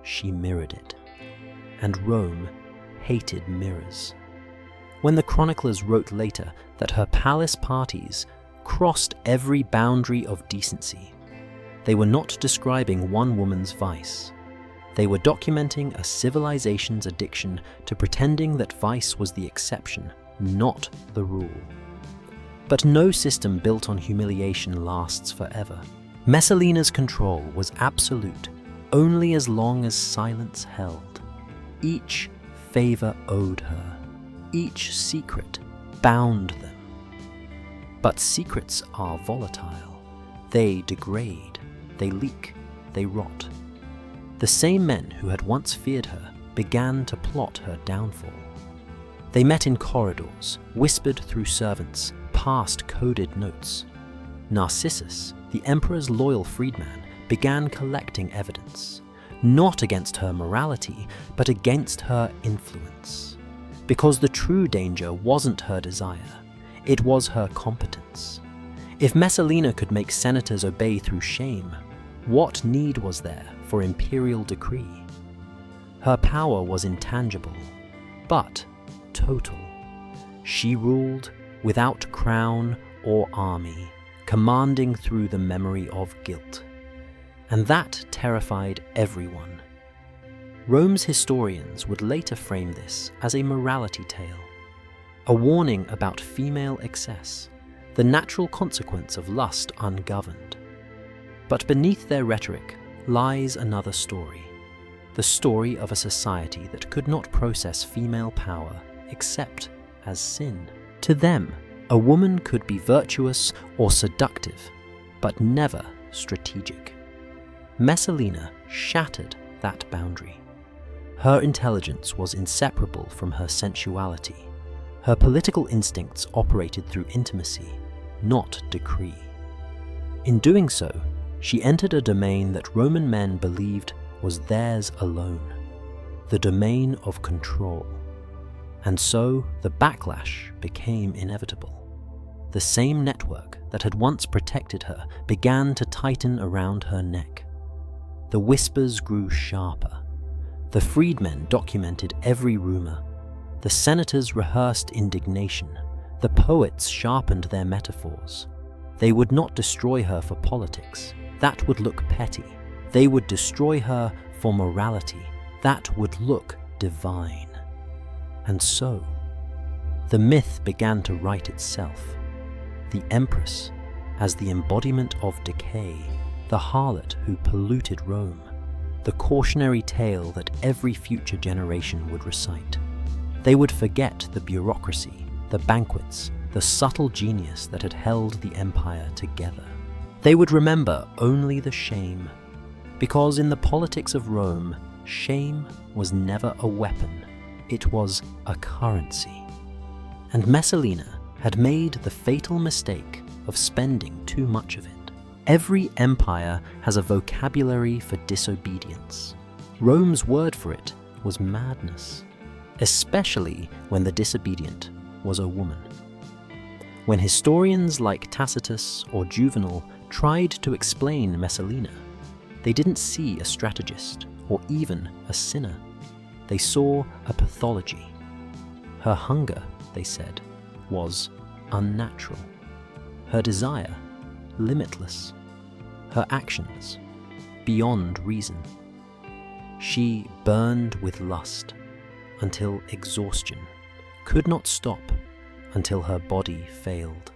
she mirrored it. And Rome hated mirrors. When the chroniclers wrote later that her palace parties crossed every boundary of decency, they were not describing one woman's vice. They were documenting a civilization's addiction to pretending that vice was the exception, not the rule. But no system built on humiliation lasts forever. Messalina's control was absolute, only as long as silence held. Each favor owed her. Each secret bound them. But secrets are volatile. They degrade, they leak, they rot. The same men who had once feared her began to plot her downfall. They met in corridors, whispered through servants, passed coded notes. Narcissus, the emperor's loyal freedman, began collecting evidence, not against her morality, but against her influence. Because the true danger wasn't her desire, it was her competence. If Messalina could make senators obey through shame, what need was there for imperial decree? Her power was intangible, but total. She ruled without crown or army, commanding through the memory of guilt. And that terrified everyone. Rome's historians would later frame this as a morality tale, a warning about female excess, the natural consequence of lust ungoverned. But beneath their rhetoric lies another story, the story of a society that could not process female power except as sin. To them, a woman could be virtuous or seductive, but never strategic. Messalina shattered that boundary. Her intelligence was inseparable from her sensuality. Her political instincts operated through intimacy, not decree. In doing so, she entered a domain that Roman men believed was theirs alone, the domain of control. And so the backlash became inevitable. The same network that had once protected her began to tighten around her neck. The whispers grew sharper. The freedmen documented every rumor. The senators rehearsed indignation. The poets sharpened their metaphors. They would not destroy her for politics. That would look petty. They would destroy her for morality. That would look divine. And so, the myth began to write itself. The Empress as the embodiment of decay, the harlot who polluted Rome, the cautionary tale that every future generation would recite. They would forget the bureaucracy, the banquets, the subtle genius that had held the empire together. They would remember only the shame, because in the politics of Rome, shame was never a weapon, it was a currency. And Messalina had made the fatal mistake of spending too much of it. Every empire has a vocabulary for disobedience. Rome's word for it was madness, especially when the disobedient was a woman. When historians like Tacitus or Juvenal tried to explain Messalina, they didn't see a strategist or even a sinner. They saw a pathology. Her hunger, they said, was unnatural. Her desire, limitless. Her actions, beyond reason. She burned with lust until exhaustion, could not stop until her body failed.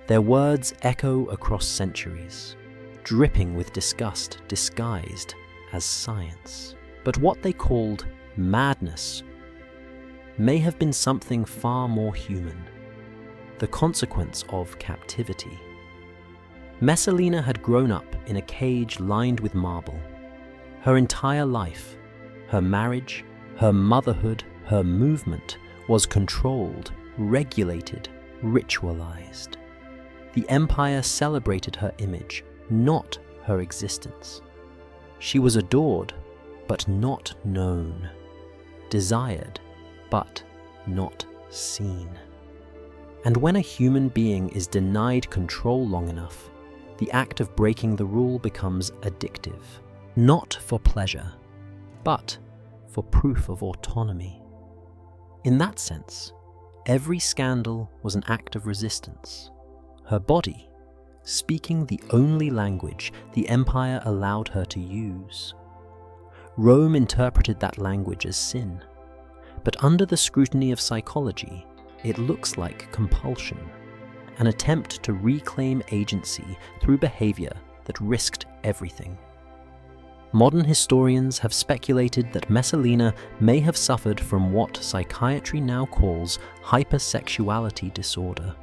Their words echo across centuries, dripping with disgust disguised as science. But what they called madness may have been something far more human, the consequence of captivity. Messalina had grown up in a cage lined with marble. Her entire life, her marriage, her motherhood, her movement was controlled, regulated, ritualized. The empire celebrated her image, not her existence. She was adored, but not known, desired, but not seen. And when a human being is denied control long enough, the act of breaking the rule becomes addictive, not for pleasure, but for proof of autonomy. In that sense, every scandal was an act of resistance. Her body, speaking the only language the empire allowed her to use. Rome interpreted that language as sin, but under the scrutiny of psychology, it looks like compulsion, an attempt to reclaim agency through behavior that risked everything. Modern historians have speculated that Messalina may have suffered from what psychiatry now calls hypersexuality disorder,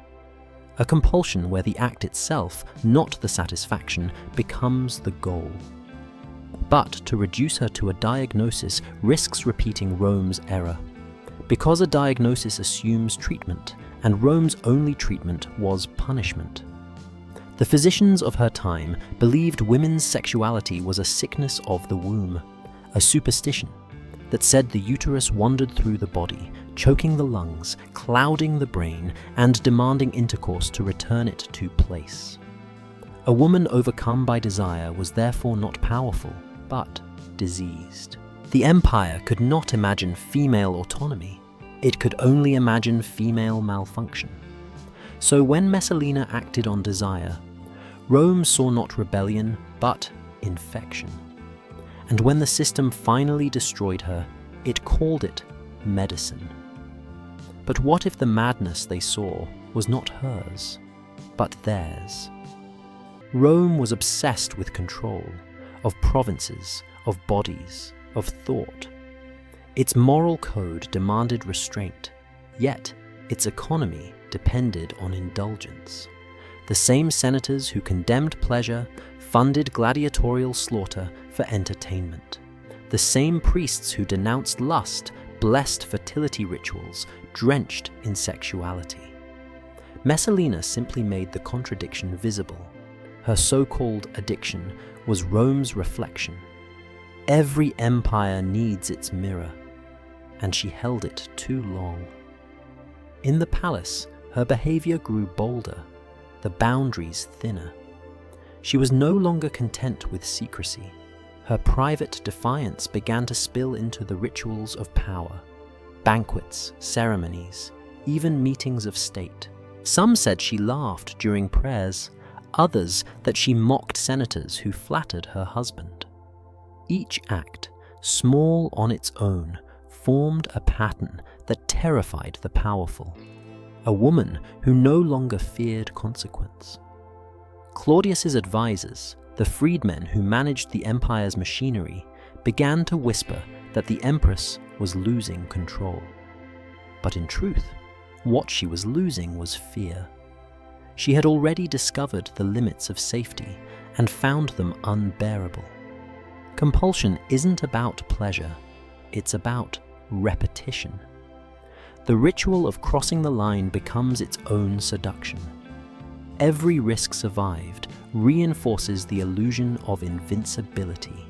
a compulsion where the act itself, not the satisfaction, becomes the goal. But to reduce her to a diagnosis risks repeating Rome's error, because a diagnosis assumes treatment, and Rome's only treatment was punishment. The physicians of her time believed women's sexuality was a sickness of the womb, a superstition that said the uterus wandered through the body, choking the lungs, clouding the brain, and demanding intercourse to return it to place. A woman overcome by desire was therefore not powerful, but diseased. The empire could not imagine female autonomy. It could only imagine female malfunction. So when Messalina acted on desire, Rome saw not rebellion, but infection. And when the system finally destroyed her, it called it medicine. But what if the madness they saw was not hers, but theirs? Rome was obsessed with control, of provinces, of bodies, of thought. Its moral code demanded restraint, yet its economy depended on indulgence. The same senators who condemned pleasure funded gladiatorial slaughter for entertainment. The same priests who denounced lust blessed fertility rituals drenched in sexuality. Messalina simply made the contradiction visible. Her so-called addiction was Rome's reflection. Every empire needs its mirror, and she held it too long. In the palace, her behavior grew bolder, the boundaries thinner. She was no longer content with secrecy. Her private defiance began to spill into the rituals of power, banquets, ceremonies, even meetings of state. Some said she laughed during prayers, others that she mocked senators who flattered her husband. Each act, small on its own, formed a pattern that terrified the powerful, a woman who no longer feared consequence. Claudius's advisors, the freedmen who managed the empire's machinery, began to whisper that the empress was losing control. But in truth, what she was losing was fear. She had already discovered the limits of safety and found them unbearable. Compulsion isn't about pleasure, it's about repetition. The ritual of crossing the line becomes its own seduction. Every risk survived reinforces the illusion of invincibility.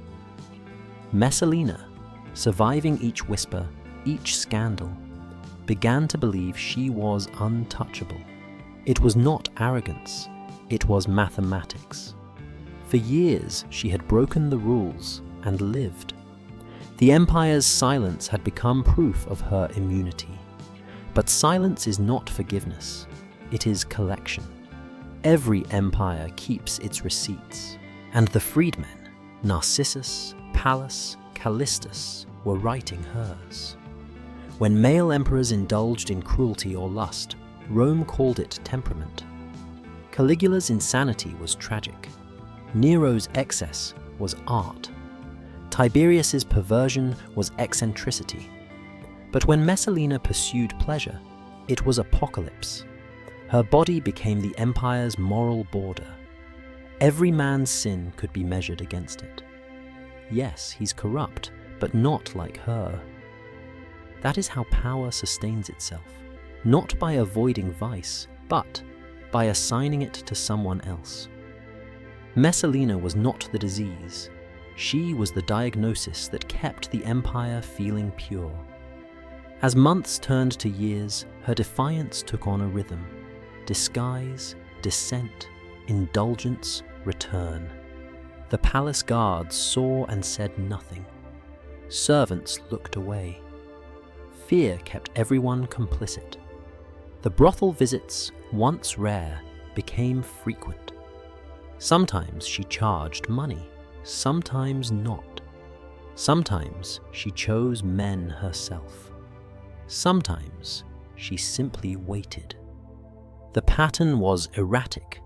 Messalina, surviving each whisper, each scandal, began to believe she was untouchable. It was not arrogance, it was mathematics. For years she had broken the rules and lived. The empire's silence had become proof of her immunity. But silence is not forgiveness, it is collection. Every empire keeps its receipts, and the freedmen, Narcissus, Pallas, Callistus, were writing hers. When male emperors indulged in cruelty or lust, Rome called it temperament. Caligula's insanity was tragic. Nero's excess was art. Tiberius's perversion was eccentricity. But when Messalina pursued pleasure, it was apocalypse. Her body became the empire's moral border. Every man's sin could be measured against it. Yes, he's corrupt, but not like her. That is how power sustains itself, not by avoiding vice, but by assigning it to someone else. Messalina was not the disease. She was the diagnosis that kept the empire feeling pure. As months turned to years, her defiance took on a rhythm. Disguise, dissent, indulgence, return. The palace guards saw and said nothing. Servants looked away. Fear kept everyone complicit. The brothel visits, once rare, became frequent. Sometimes she charged money, sometimes not. Sometimes she chose men herself. Sometimes she simply waited. The pattern was erratic,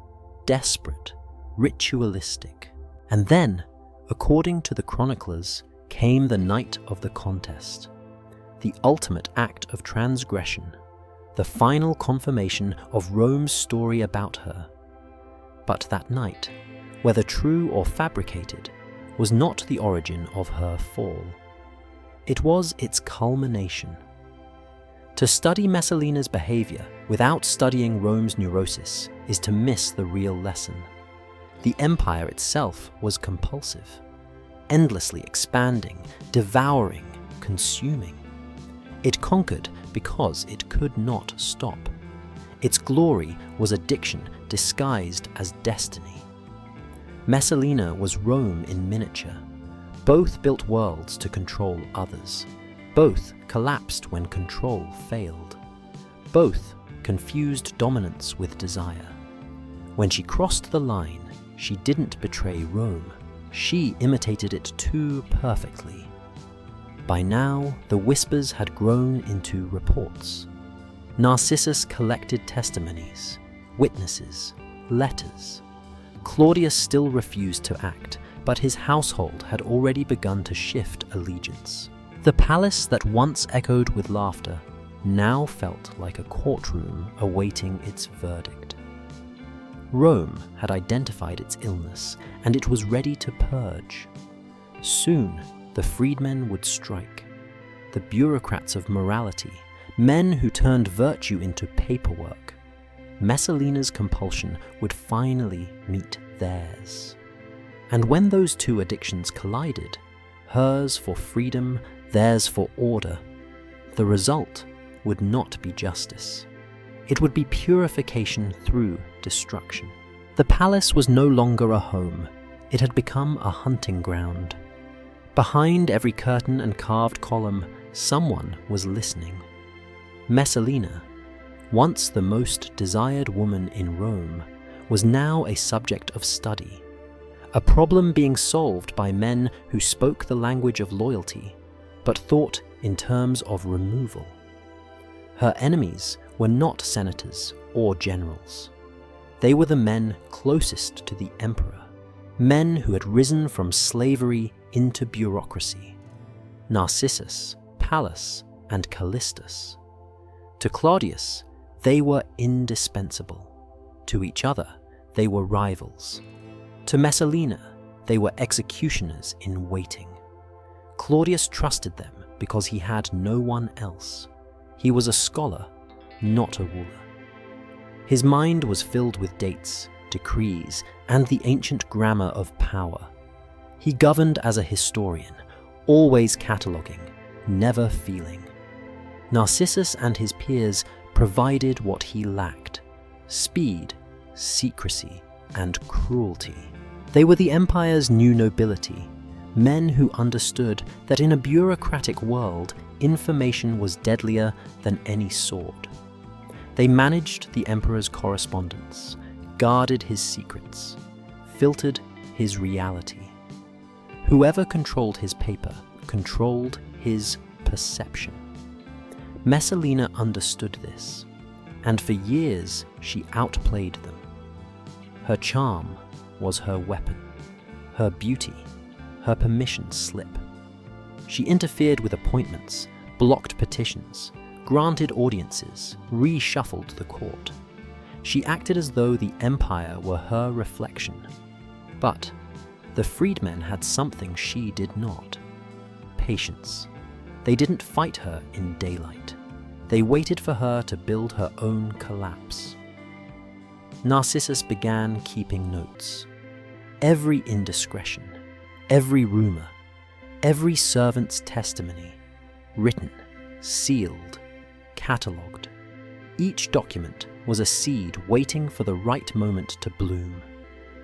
desperate, ritualistic. And then, according to the chroniclers, came the night of the contest, the ultimate act of transgression, the final confirmation of Rome's story about her. But that night, whether true or fabricated, was not the origin of her fall. It was its culmination. To study Messalina's behavior without studying Rome's neurosis is to miss the real lesson. The empire itself was compulsive, endlessly expanding, devouring, consuming. It conquered because it could not stop. Its glory was addiction disguised as destiny. Messalina was Rome in miniature. Both built worlds to control others. Both collapsed when control failed. Both confused dominance with desire. When she crossed the line, she didn't betray Rome. She imitated it too perfectly. By now, the whispers had grown into reports. Narcissus collected testimonies, witnesses, letters. Claudius still refused to act, but his household had already begun to shift allegiance. The palace that once echoed with laughter now felt like a courtroom awaiting its verdict. Rome had identified its illness, and it was ready to purge. Soon, the freedmen would strike. The bureaucrats of morality, men who turned virtue into paperwork. Messalina's compulsion would finally meet theirs. And when those two addictions collided, hers for freedom, theirs for order, the result would not be justice. It would be purification through destruction. The palace was no longer a home. It had become a hunting ground. Behind every curtain and carved column, someone was listening. Messalina, once the most desired woman in Rome, was now a subject of study, a problem being solved by men who spoke the language of loyalty, but thought in terms of removal. Her enemies were not senators or generals. They were the men closest to the emperor, men who had risen from slavery into bureaucracy: Narcissus, Pallas, and Callistus. To Claudius, they were indispensable. To each other, they were rivals. To Messalina, they were executioners in waiting. Claudius trusted them because he had no one else. He was a scholar, not a ruler. His mind was filled with dates, decrees, and the ancient grammar of power. He governed as a historian, always cataloguing, never feeling. Narcissus and his peers provided what he lacked: speed, secrecy, and cruelty. They were the empire's new nobility, men who understood that in a bureaucratic world, information was deadlier than any sword. They managed the emperor's correspondence, guarded his secrets, filtered his reality. Whoever controlled his paper controlled his perception. Messalina understood this, and for years she outplayed them. Her charm was her weapon, her beauty, her permission slip. She interfered with appointments, blocked petitions, granted audiences, reshuffled the court. She acted as though the empire were her reflection. But the freedmen had something she did not: patience. They didn't fight her in daylight. They waited for her to build her own collapse. Narcissus began keeping notes. Every indiscretion, every rumor, every servant's testimony, written, sealed, catalogued. Each document was a seed waiting for the right moment to bloom.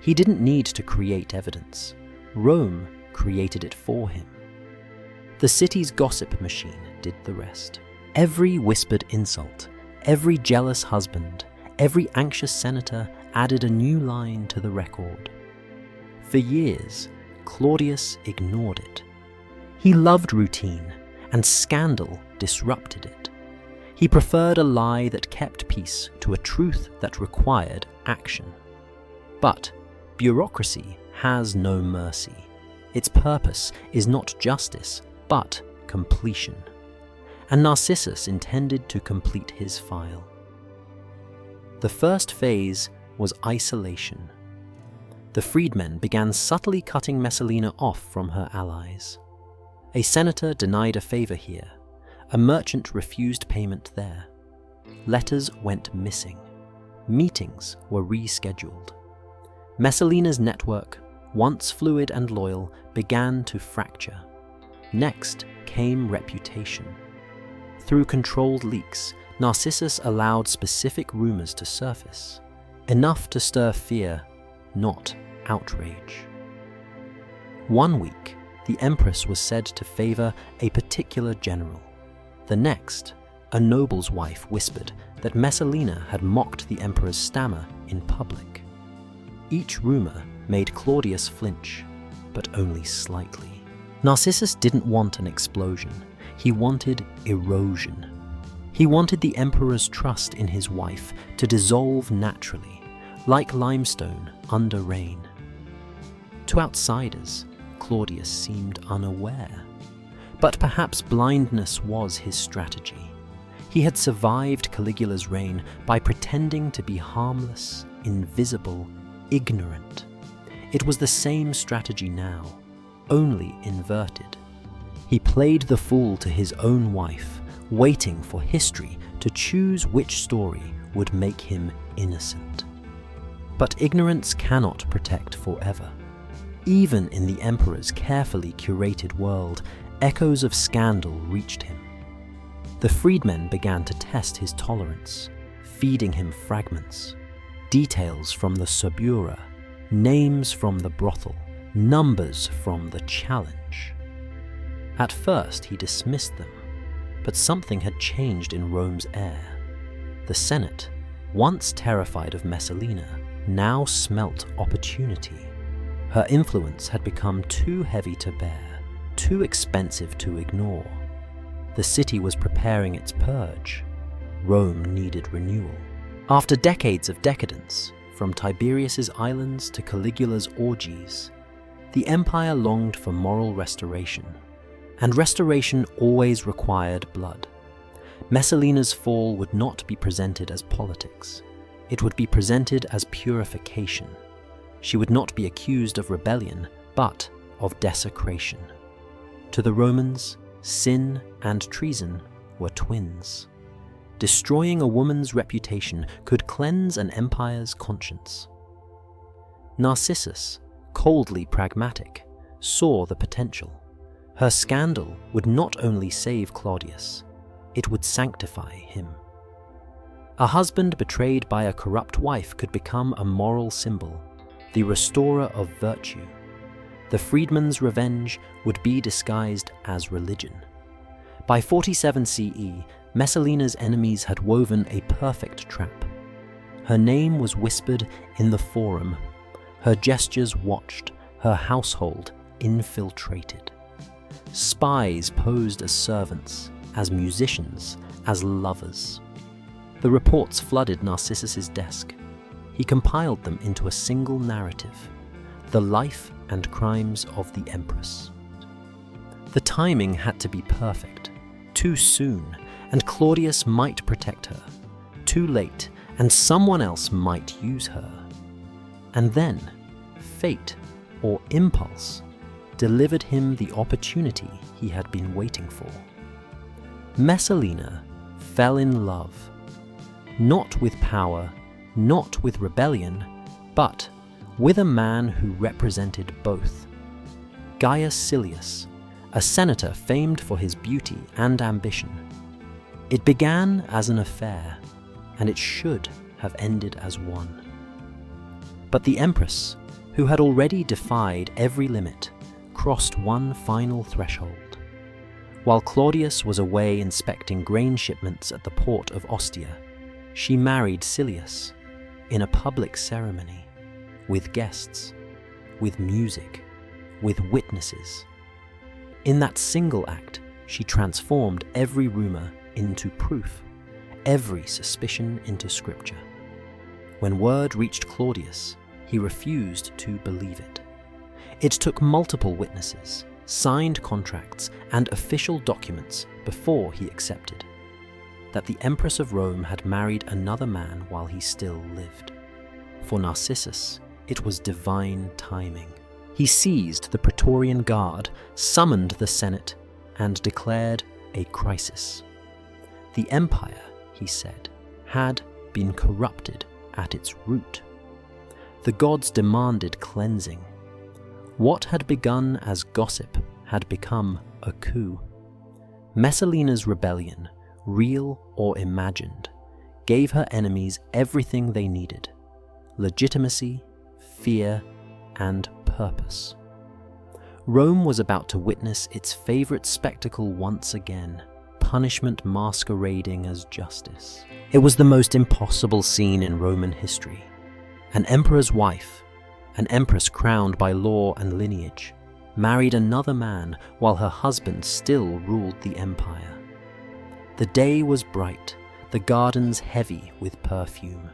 He didn't need to create evidence. Rome created it for him. The city's gossip machine did the rest. Every whispered insult, every jealous husband, every anxious senator added a new line to the record. For years, Claudius ignored it. He loved routine, and scandal disrupted it. He preferred a lie that kept peace to a truth that required action. But bureaucracy has no mercy. Its purpose is not justice, but completion. And Narcissus intended to complete his file. The first phase was isolation. The freedmen began subtly cutting Messalina off from her allies. A senator denied a favor here. A merchant refused payment there. Letters went missing. Meetings were rescheduled. Messalina's network, once fluid and loyal, began to fracture. Next came reputation. Through controlled leaks, Narcissus allowed specific rumors to surface, enough to stir fear, not outrage. One week, the Empress was said to favor a particular general. The next, a noble's wife whispered that Messalina had mocked the Emperor's stammer in public. Each rumor made Claudius flinch, but only slightly. Narcissus didn't want an explosion. He wanted erosion. He wanted the emperor's trust in his wife to dissolve naturally, like limestone under rain. To outsiders, Claudius seemed unaware. But perhaps blindness was his strategy. He had survived Caligula's reign by pretending to be harmless, invisible, ignorant. It was the same strategy now, only inverted. He played the fool to his own wife, waiting for history to choose which story would make him innocent. But ignorance cannot protect forever. Even in the emperor's carefully curated world, echoes of scandal reached him. The freedmen began to test his tolerance, feeding him fragments, details from the subura, names from the brothel, numbers from the challenge. At first he dismissed them, but something had changed in Rome's air. The Senate, once terrified of Messalina, now smelt opportunity. Her influence had become too heavy to bear, too expensive to ignore. The city was preparing its purge. Rome needed renewal. After decades of decadence, from Tiberius's islands to Caligula's orgies, the empire longed for moral restoration. And restoration always required blood. Messalina's fall would not be presented as politics. It would be presented as purification. She would not be accused of rebellion, but of desecration. To the Romans, sin and treason were twins. Destroying a woman's reputation could cleanse an empire's conscience. Narcissus, coldly pragmatic, saw the potential. Her scandal would not only save Claudius, it would sanctify him. A husband betrayed by a corrupt wife could become a moral symbol, the restorer of virtue. The freedman's revenge would be disguised as religion. By 47 CE, Messalina's enemies had woven a perfect trap. Her name was whispered in the forum, her gestures watched, her household infiltrated. Spies posed as servants, as musicians, as lovers. The reports flooded Narcissus's desk. He compiled them into a single narrative, the life and crimes of the Empress. The timing had to be perfect. Too soon, and Claudius might protect her. Too late, and someone else might use her. And then, fate, or impulse, delivered him the opportunity he had been waiting for. Messalina fell in love, not with power, not with rebellion, but with a man who represented both. Gaius Silius, a senator famed for his beauty and ambition. It began as an affair, and it should have ended as one. But the Empress, who had already defied every limit, crossed one final threshold. While Claudius was away inspecting grain shipments at the port of Ostia, she married Silius in a public ceremony, with guests, with music, with witnesses. In that single act, she transformed every rumor into proof, every suspicion into scripture. When word reached Claudius, he refused to believe it. It took multiple witnesses, signed contracts, and official documents before he accepted that the Empress of Rome had married another man while he still lived. For Narcissus, it was divine timing. He seized the Praetorian Guard, summoned the Senate, and declared a crisis. The empire, he said, had been corrupted at its root. The gods demanded cleansing. What had begun as gossip had become a coup. Messalina's rebellion, real or imagined, gave her enemies everything they needed: legitimacy, fear, and purpose. Rome was about to witness its favorite spectacle once again: punishment masquerading as justice. It was the most impossible scene in Roman history. An emperor's wife, an empress crowned by law and lineage, married another man while her husband still ruled the empire. The day was bright, the gardens heavy with perfume.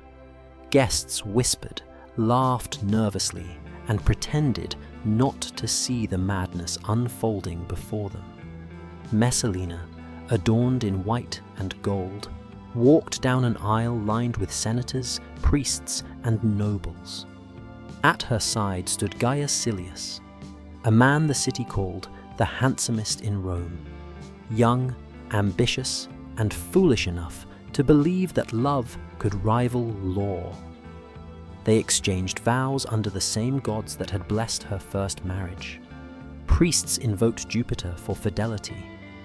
Guests whispered, laughed nervously, and pretended not to see the madness unfolding before them. Messalina, adorned in white and gold, walked down an aisle lined with senators, priests, and nobles. At her side stood Gaius Silius, a man the city called the handsomest in Rome, young, ambitious, and foolish enough to believe that love could rival law. They exchanged vows under the same gods that had blessed her first marriage. Priests invoked Jupiter for fidelity,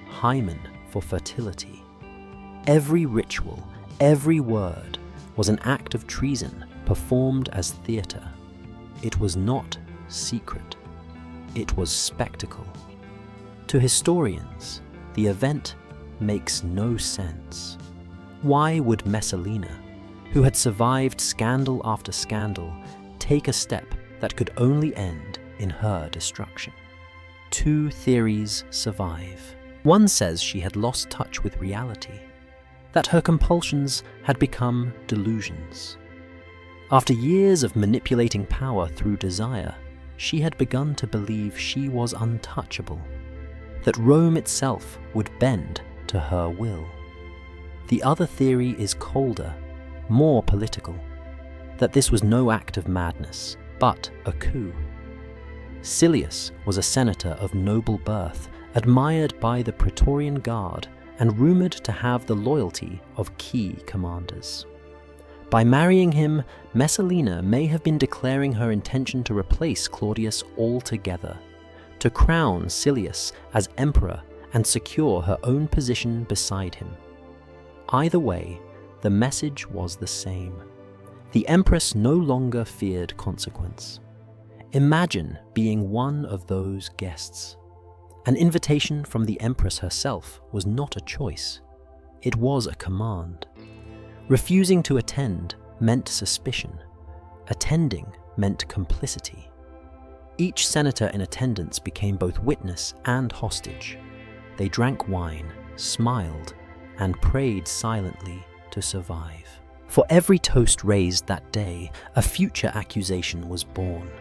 Hymen for fertility. Every ritual, every word, was an act of treason performed as theatre. It was not secret. It was spectacle. To historians, the event makes no sense. Why would Messalina, who had survived scandal after scandal, take a step that could only end in her destruction? Two theories survive. One says she had lost touch with reality, that her compulsions had become delusions. After years of manipulating power through desire, she had begun to believe she was untouchable, that Rome itself would bend to her will. The other theory is colder, more political, that this was no act of madness, but a coup. Silius was a senator of noble birth, admired by the Praetorian Guard and rumoured to have the loyalty of key commanders. By marrying him, Messalina may have been declaring her intention to replace Claudius altogether, to crown Silius as emperor and secure her own position beside him. Either way, the message was the same. The empress no longer feared consequence. Imagine being one of those guests. An invitation from the empress herself was not a choice. It was a command. Refusing to attend meant suspicion. Attending meant complicity. Each senator in attendance became both witness and hostage. They drank wine, smiled, and prayed silently to survive. For every toast raised that day, a future accusation was born.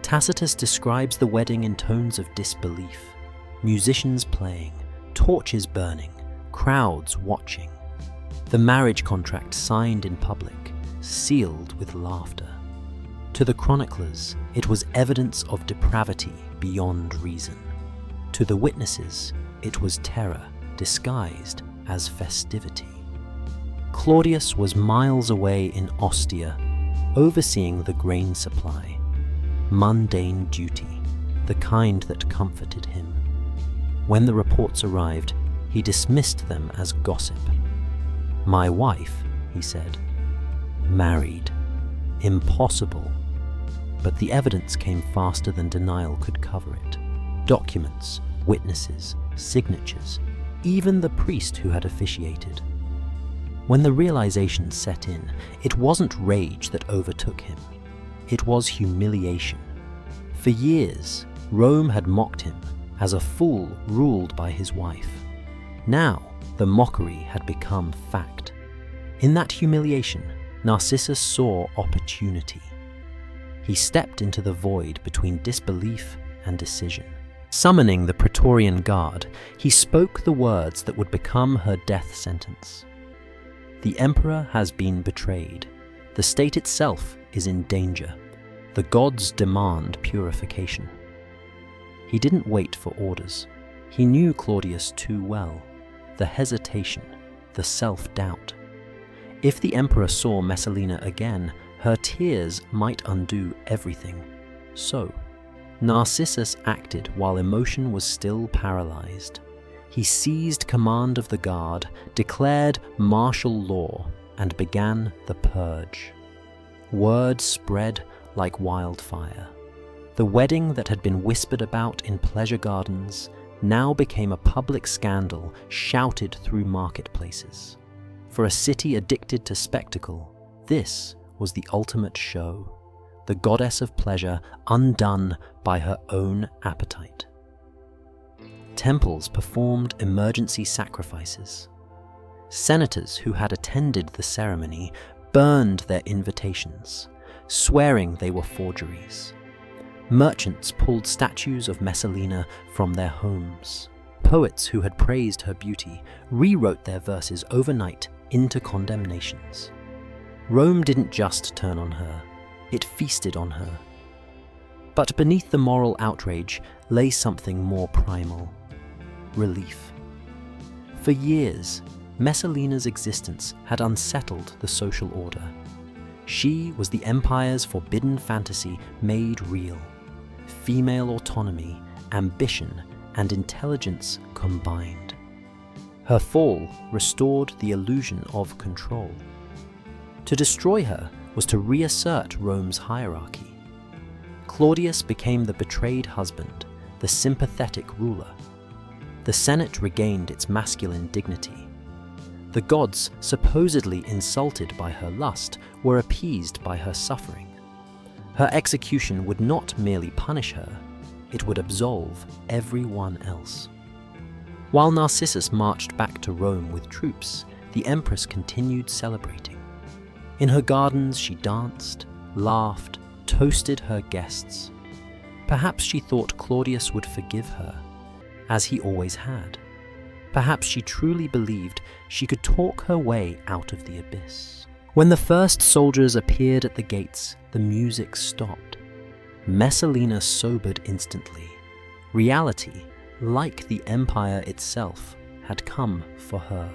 Tacitus describes the wedding in tones of disbelief. Musicians playing, torches burning, crowds watching. The marriage contract signed in public, sealed with laughter. To the chroniclers, it was evidence of depravity beyond reason. To the witnesses, it was terror disguised as festivity. Claudius was miles away in Ostia, overseeing the grain supply. Mundane duty, the kind that comforted him. When the reports arrived, he dismissed them as gossip. "My wife," he said, "married. Impossible." But the evidence came faster than denial could cover it. Documents, witnesses, signatures, even the priest who had officiated. When the realization set in, it wasn't rage that overtook him. It was humiliation. For years, Rome had mocked him as a fool ruled by his wife. Now, the mockery had become fact. In that humiliation, Narcissus saw opportunity. He stepped into the void between disbelief and decision. Summoning the Praetorian Guard, he spoke the words that would become her death sentence. The emperor has been betrayed. The state itself is in danger. The gods demand purification. He didn't wait for orders. He knew Claudius too well. The hesitation, the self-doubt. If the emperor saw Messalina again, her tears might undo everything. So, Narcissus acted while emotion was still paralyzed. He seized command of the guard, declared martial law, and began the purge. Word spread like wildfire. The wedding that had been whispered about in pleasure gardens now became a public scandal shouted through marketplaces. For a city addicted to spectacle, this was the ultimate show. The goddess of pleasure undone by her own appetite. Temples performed emergency sacrifices. Senators who had attended the ceremony burned their invitations, swearing they were forgeries. Merchants pulled statues of Messalina from their homes. Poets who had praised her beauty rewrote their verses overnight into condemnations. Rome didn't just turn on her, it feasted on her. But beneath the moral outrage lay something more primal: relief. For years, Messalina's existence had unsettled the social order. She was the empire's forbidden fantasy made real. Female autonomy, ambition, and intelligence combined. Her fall restored the illusion of control. To destroy her was to reassert Rome's hierarchy. Claudius became the betrayed husband, the sympathetic ruler. The Senate regained its masculine dignity. The gods, supposedly insulted by her lust, were appeased by her suffering. Her execution would not merely punish her, it would absolve everyone else. While Narcissus marched back to Rome with troops, the Empress continued celebrating. In her gardens she danced, laughed, toasted her guests. Perhaps she thought Claudius would forgive her, as he always had. Perhaps she truly believed she could talk her way out of the abyss. When the first soldiers appeared at the gates, the music stopped. Messalina sobered instantly. Reality, like the empire itself, had come for her.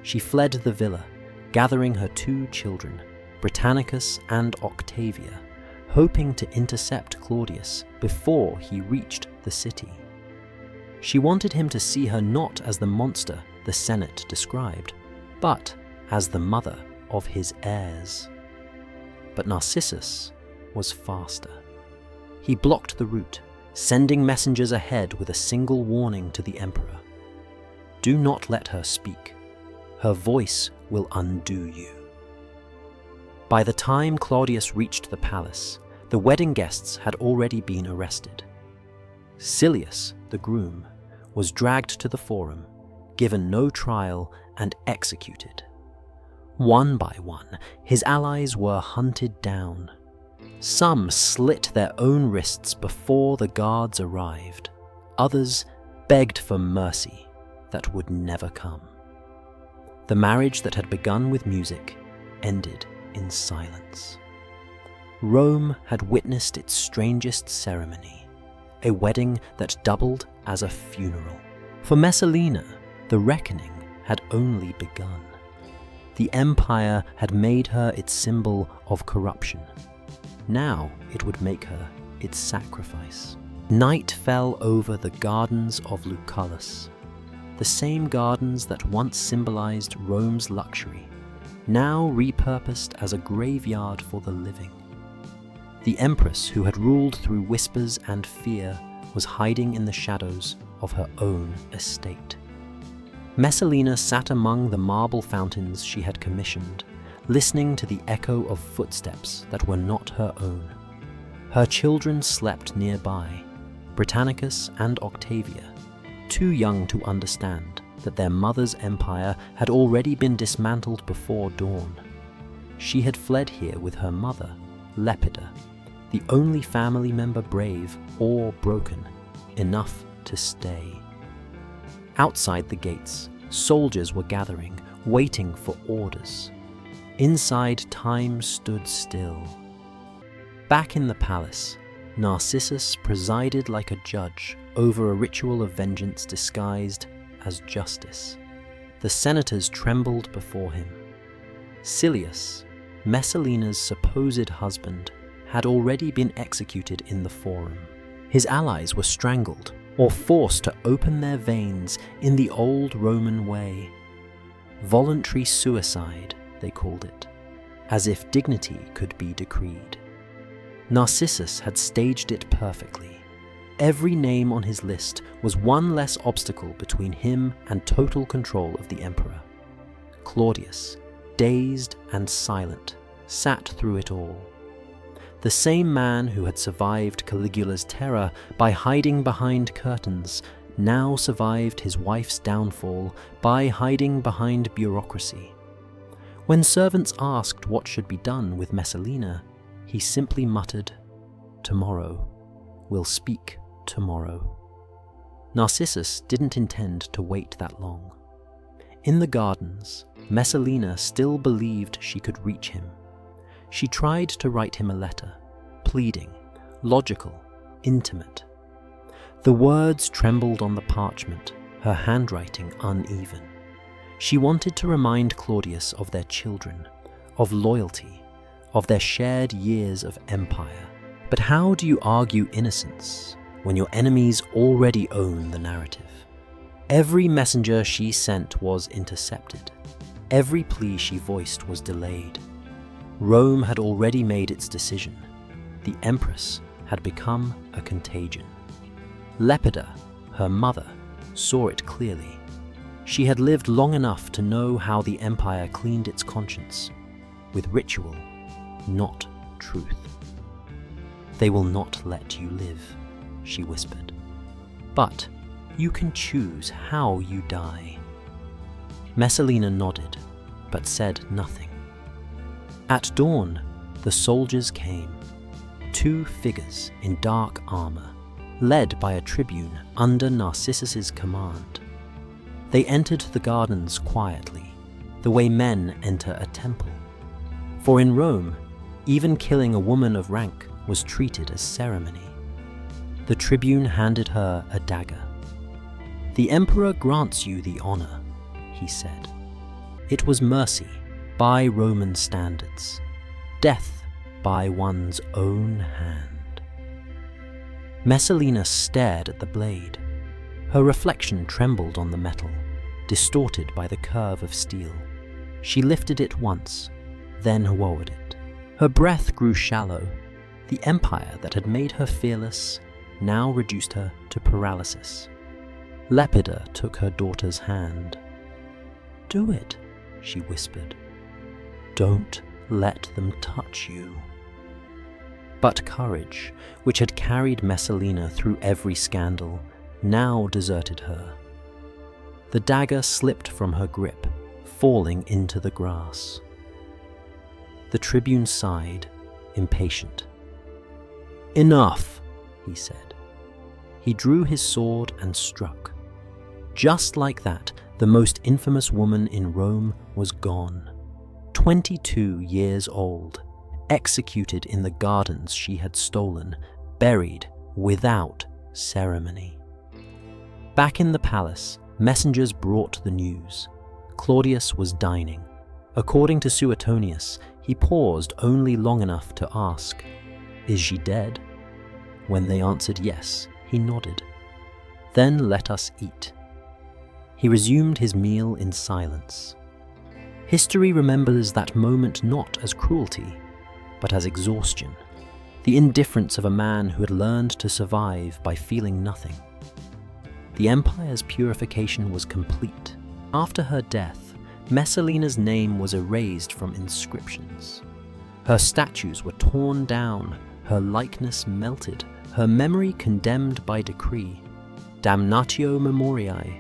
She fled the villa, gathering her 2 children, Britannicus and Octavia, hoping to intercept Claudius before he reached the city. She wanted him to see her not as the monster the Senate described, but as the mother of his heirs. But Narcissus was faster. He blocked the route, sending messengers ahead with a single warning to the emperor. Do not let her speak. Her voice will undo you. By the time Claudius reached the palace, the wedding guests had already been arrested. Silius, the groom, was dragged to the forum, given no trial, and executed. One by one, his allies were hunted down. Some slit their own wrists before the guards arrived. Others begged for mercy that would never come. The marriage that had begun with music ended in silence. Rome had witnessed its strangest ceremony, a wedding that doubled as a funeral. For Messalina, the reckoning had only begun. The empire had made her its symbol of corruption. Now it would make her its sacrifice. Night fell over the gardens of Lucullus, the same gardens that once symbolized Rome's luxury, now repurposed as a graveyard for the living. The empress who had ruled through whispers and fear was hiding in the shadows of her own estate. Messalina sat among the marble fountains she had commissioned, listening to the echo of footsteps that were not her own. Her children slept nearby, Britannicus and Octavia, too young to understand that their mother's empire had already been dismantled before dawn. She had fled here with her mother, Lepida, the only family member brave or broken enough to stay. Outside the gates, soldiers were gathering, waiting for orders. Inside, time stood still. Back in the palace, Narcissus presided like a judge over a ritual of vengeance disguised as justice. The senators trembled before him. Silius, Messalina's supposed husband, had already been executed in the forum. His allies were strangled or forced to open their veins in the old Roman way. Voluntary suicide, they called it, as if dignity could be decreed. Narcissus had staged it perfectly. Every name on his list was one less obstacle between him and total control of the emperor. Claudius, dazed and silent, sat through it all. The same man who had survived Caligula's terror by hiding behind curtains now survived his wife's downfall by hiding behind bureaucracy. When servants asked what should be done with Messalina, he simply muttered, "Tomorrow. We'll speak tomorrow." Narcissus didn't intend to wait that long. In the gardens, Messalina still believed she could reach him. She tried to write him a letter, pleading, logical, intimate. The words trembled on the parchment, her handwriting uneven. She wanted to remind Claudius of their children, of loyalty, of their shared years of empire. But how do you argue innocence when your enemies already own the narrative? Every messenger she sent was intercepted. Every plea she voiced was delayed. Rome had already made its decision. The Empress had become a contagion. Lepida, her mother, saw it clearly. She had lived long enough to know how the empire cleaned its conscience, with ritual, not truth. "They will not let you live," she whispered. "But you can choose how you die." Messalina nodded, but said nothing. At dawn, the soldiers came, 2 figures in dark armor, led by a tribune under Narcissus's command. They entered the gardens quietly, the way men enter a temple. For in Rome, even killing a woman of rank was treated as ceremony. The tribune handed her a dagger. "The emperor grants you the honor," he said. It was mercy by Roman standards, death by one's own hand. Messalina stared at the blade. Her reflection trembled on the metal, distorted by the curve of steel. She lifted it once, then lowered it. Her breath grew shallow. The empire that had made her fearless now reduced her to paralysis. Lepida took her daughter's hand. "Do it," she whispered. "Don't let them touch you." But courage, which had carried Messalina through every scandal, now deserted her. The dagger slipped from her grip, falling into the grass. The tribune sighed, impatient. "Enough," he said. He drew his sword and struck. Just like that, the most infamous woman in Rome was gone. 22 years old, executed in the gardens she had stolen, buried without ceremony. Back in the palace, messengers brought the news. Claudius was dining. According to Suetonius, he paused only long enough to ask, "Is she dead?" When they answered yes, he nodded. "Then let us eat." He resumed his meal in silence. History remembers that moment not as cruelty, but as exhaustion, the indifference of a man who had learned to survive by feeling nothing. The empire's purification was complete. After her death, Messalina's name was erased from inscriptions. Her statues were torn down, her likeness melted, her memory condemned by decree. Damnatio memoriae,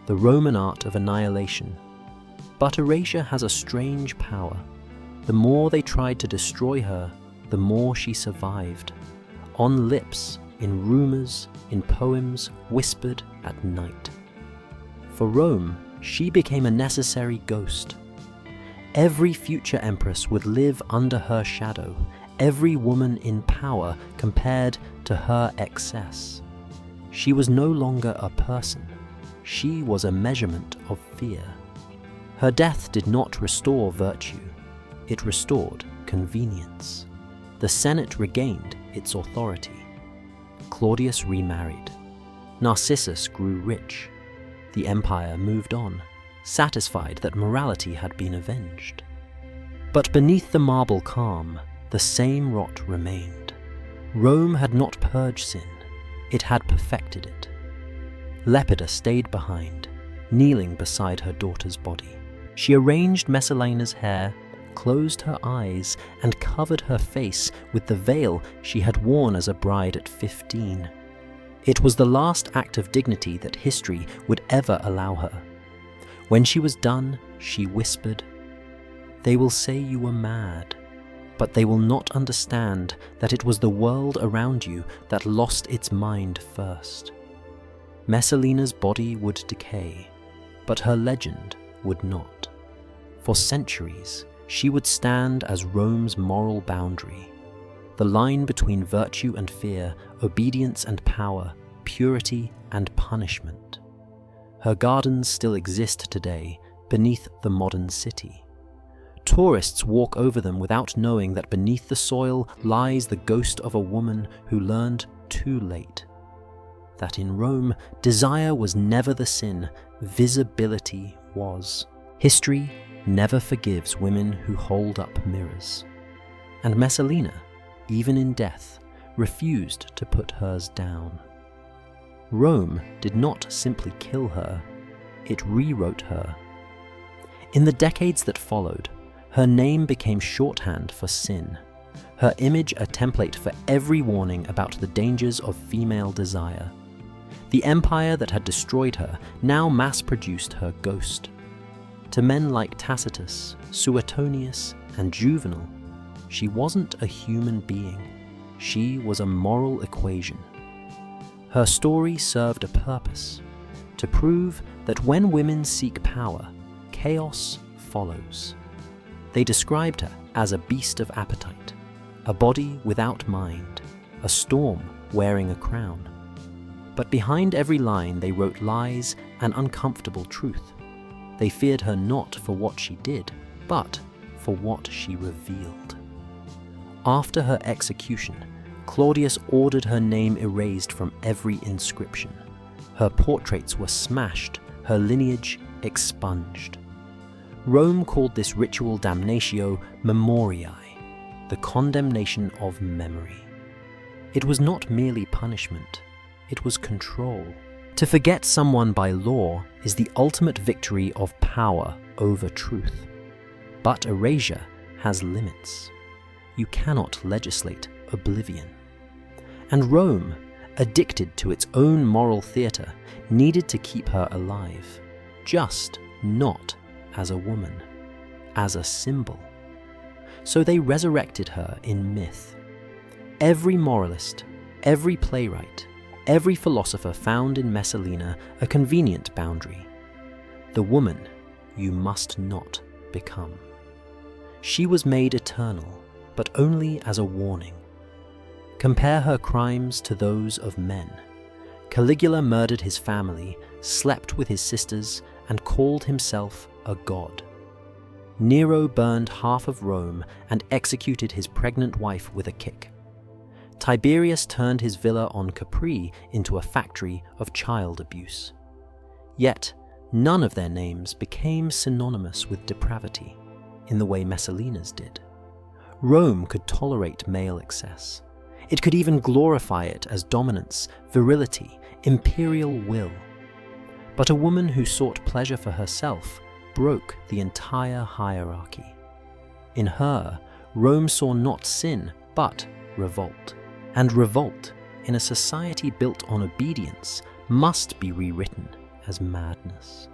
the Roman art of annihilation. But erasure has a strange power. The more they tried to destroy her, the more she survived. On lips, in rumors, in poems, whispered at night. For Rome, she became a necessary ghost. Every future empress would live under her shadow, every woman in power compared to her excess. She was no longer a person. She was a measurement of fear. Her death did not restore virtue. It restored convenience. The Senate regained its authority. Claudius remarried. Narcissus grew rich. The empire moved on, satisfied that morality had been avenged. But beneath the marble calm, the same rot remained. Rome had not purged sin, it had perfected it. Lepida stayed behind, kneeling beside her daughter's body. She arranged Messalina's hair, closed her eyes, and covered her face with the veil she had worn as a bride at 15. It was the last act of dignity that history would ever allow her. When she was done, she whispered, "They will say you were mad, but they will not understand that it was the world around you that lost its mind first." Messalina's body would decay, but her legend would not. For centuries, she would stand as Rome's moral boundary, the line between virtue and fear, obedience and power, purity and punishment. Her gardens still exist today, beneath the modern city. Tourists walk over them without knowing that beneath the soil lies the ghost of a woman who learned too late that in Rome, desire was never the sin, visibility was. History never forgives women who hold up mirrors. And Messalina, even in death, refused to put hers down. Rome did not simply kill her, it rewrote her. In the decades that followed, her name became shorthand for sin, her image a template for every warning about the dangers of female desire. The empire that had destroyed her now mass-produced her ghost. To men like Tacitus, Suetonius, and Juvenal, she wasn't a human being. She was a moral equation. Her story served a purpose: to prove that when women seek power, chaos follows. They described her as a beast of appetite, a body without mind, a storm wearing a crown. But behind every line they wrote lies and uncomfortable truth. They feared her not for what she did, but for what she revealed. After her execution, Claudius ordered her name erased from every inscription. Her portraits were smashed, her lineage expunged. Rome called this ritual damnatio memoriae, the condemnation of memory. It was not merely punishment, it was control. To forget someone by law is the ultimate victory of power over truth. But erasure has limits. You cannot legislate oblivion. And Rome, addicted to its own moral theatre, needed to keep her alive, just not as a woman, as a symbol. So they resurrected her in myth. Every moralist, every playwright, every philosopher found in Messalina a convenient boundary: the woman you must not become. She was made eternal, but only as a warning. Compare her crimes to those of men. Caligula murdered his family, slept with his sisters, and called himself a god. Nero burned half of Rome and executed his pregnant wife with a kick. Tiberius turned his villa on Capri into a factory of child abuse. Yet, none of their names became synonymous with depravity in the way Messalina's did. Rome could tolerate male excess. It could even glorify it as dominance, virility, imperial will. But a woman who sought pleasure for herself broke the entire hierarchy. In her, Rome saw not sin, but revolt. And revolt, in a society built on obedience, must be rewritten as madness.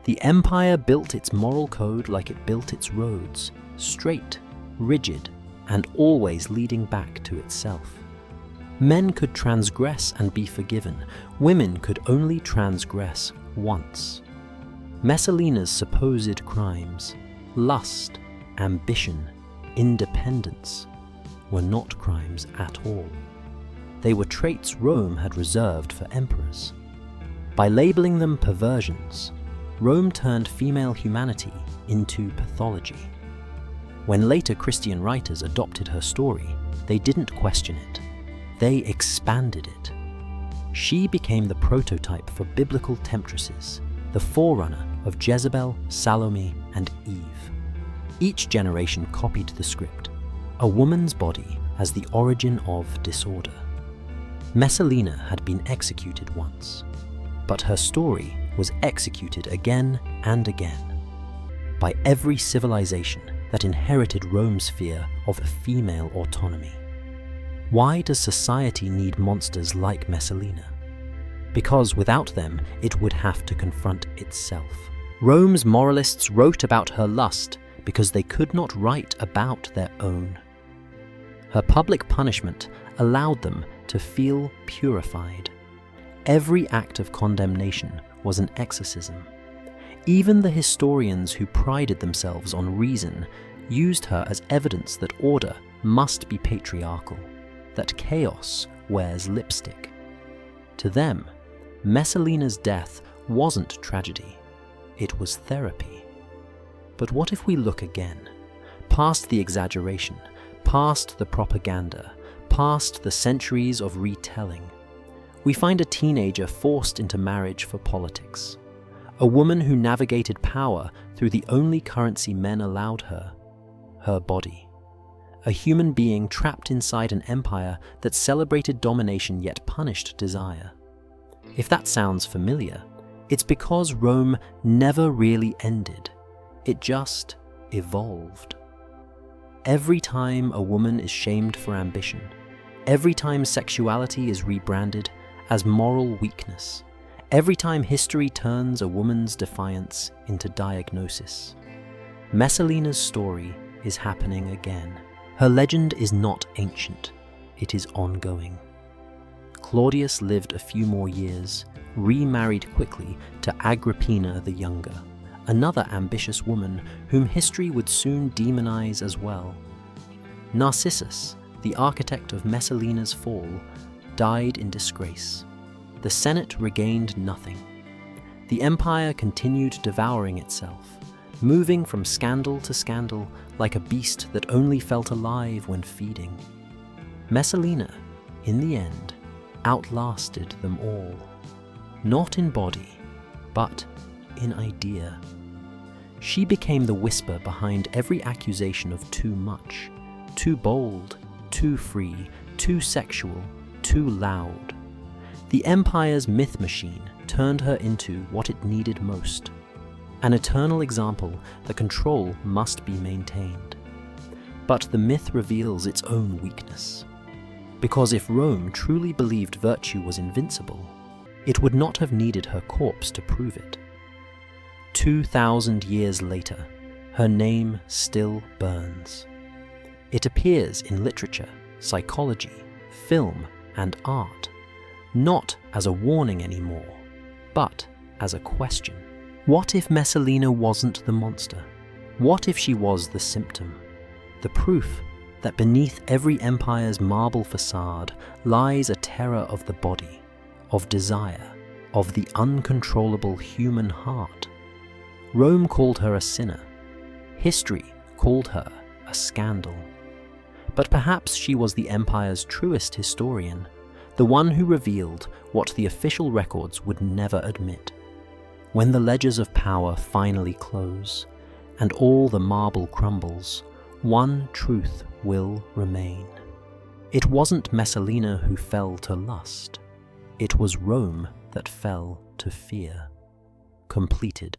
The empire built its moral code like it built its roads, straight, rigid, and always leading back to itself. Men could transgress and be forgiven. Women could only transgress once. Messalina's supposed crimes, lust, ambition, independence, were not crimes at all. They were traits Rome had reserved for emperors. By labeling them perversions, Rome turned female humanity into pathology. When later Christian writers adopted her story, they didn't question it. They expanded it. She became the prototype for biblical temptresses, the forerunner of Jezebel, Salome, and Eve. Each generation copied the script: a woman's body as the origin of disorder. Messalina had been executed once, but her story was executed again and again by every civilization that inherited Rome's fear of female autonomy. Why does society need monsters like Messalina? Because without them, it would have to confront itself. Rome's moralists wrote about her lust because they could not write about their own. Her public punishment allowed them to feel purified. Every act of condemnation was an exorcism. Even the historians who prided themselves on reason used her as evidence that order must be patriarchal, that chaos wears lipstick. To them, Messalina's death wasn't tragedy, it was therapy. But what if we look again, past the exaggeration, past the propaganda, past the centuries of retelling? We find a teenager forced into marriage for politics, a woman who navigated power through the only currency men allowed her, her body, a human being trapped inside an empire that celebrated domination yet punished desire. If that sounds familiar, It's because Rome never really ended. It just evolved. Every time a woman is shamed for ambition, every time sexuality is rebranded as moral weakness, every time history turns a woman's defiance into diagnosis, Messalina's story is happening again. Her legend is not ancient, it is ongoing. Claudius lived a few more years, remarried quickly to Agrippina the Younger, another ambitious woman whom history would soon demonize as well. Narcissus, the architect of Messalina's fall, died in disgrace. The Senate regained nothing. The empire continued devouring itself, moving from scandal to scandal like a beast that only felt alive when feeding. Messalina, in the end, outlasted them all, not in body, but in idea. She became the whisper behind every accusation of too much, too bold, too free, too sexual, too loud. The empire's myth machine turned her into what it needed most, an eternal example that control must be maintained. But the myth reveals its own weakness. Because if Rome truly believed virtue was invincible, it would not have needed her corpse to prove it. 2,000 years later, her name still burns. It appears in literature, psychology, film, and art, not as a warning anymore, but as a question. What if Messalina wasn't the monster? What if she was the symptom? The proof that beneath every empire's marble facade lies a terror of the body, of desire, of the uncontrollable human heart. Rome called her a sinner. History called her a scandal. But perhaps she was the empire's truest historian, the one who revealed what the official records would never admit. When the ledgers of power finally close, and all the marble crumbles, one truth will remain. It wasn't Messalina who fell to lust. It was Rome that fell to fear. Completed.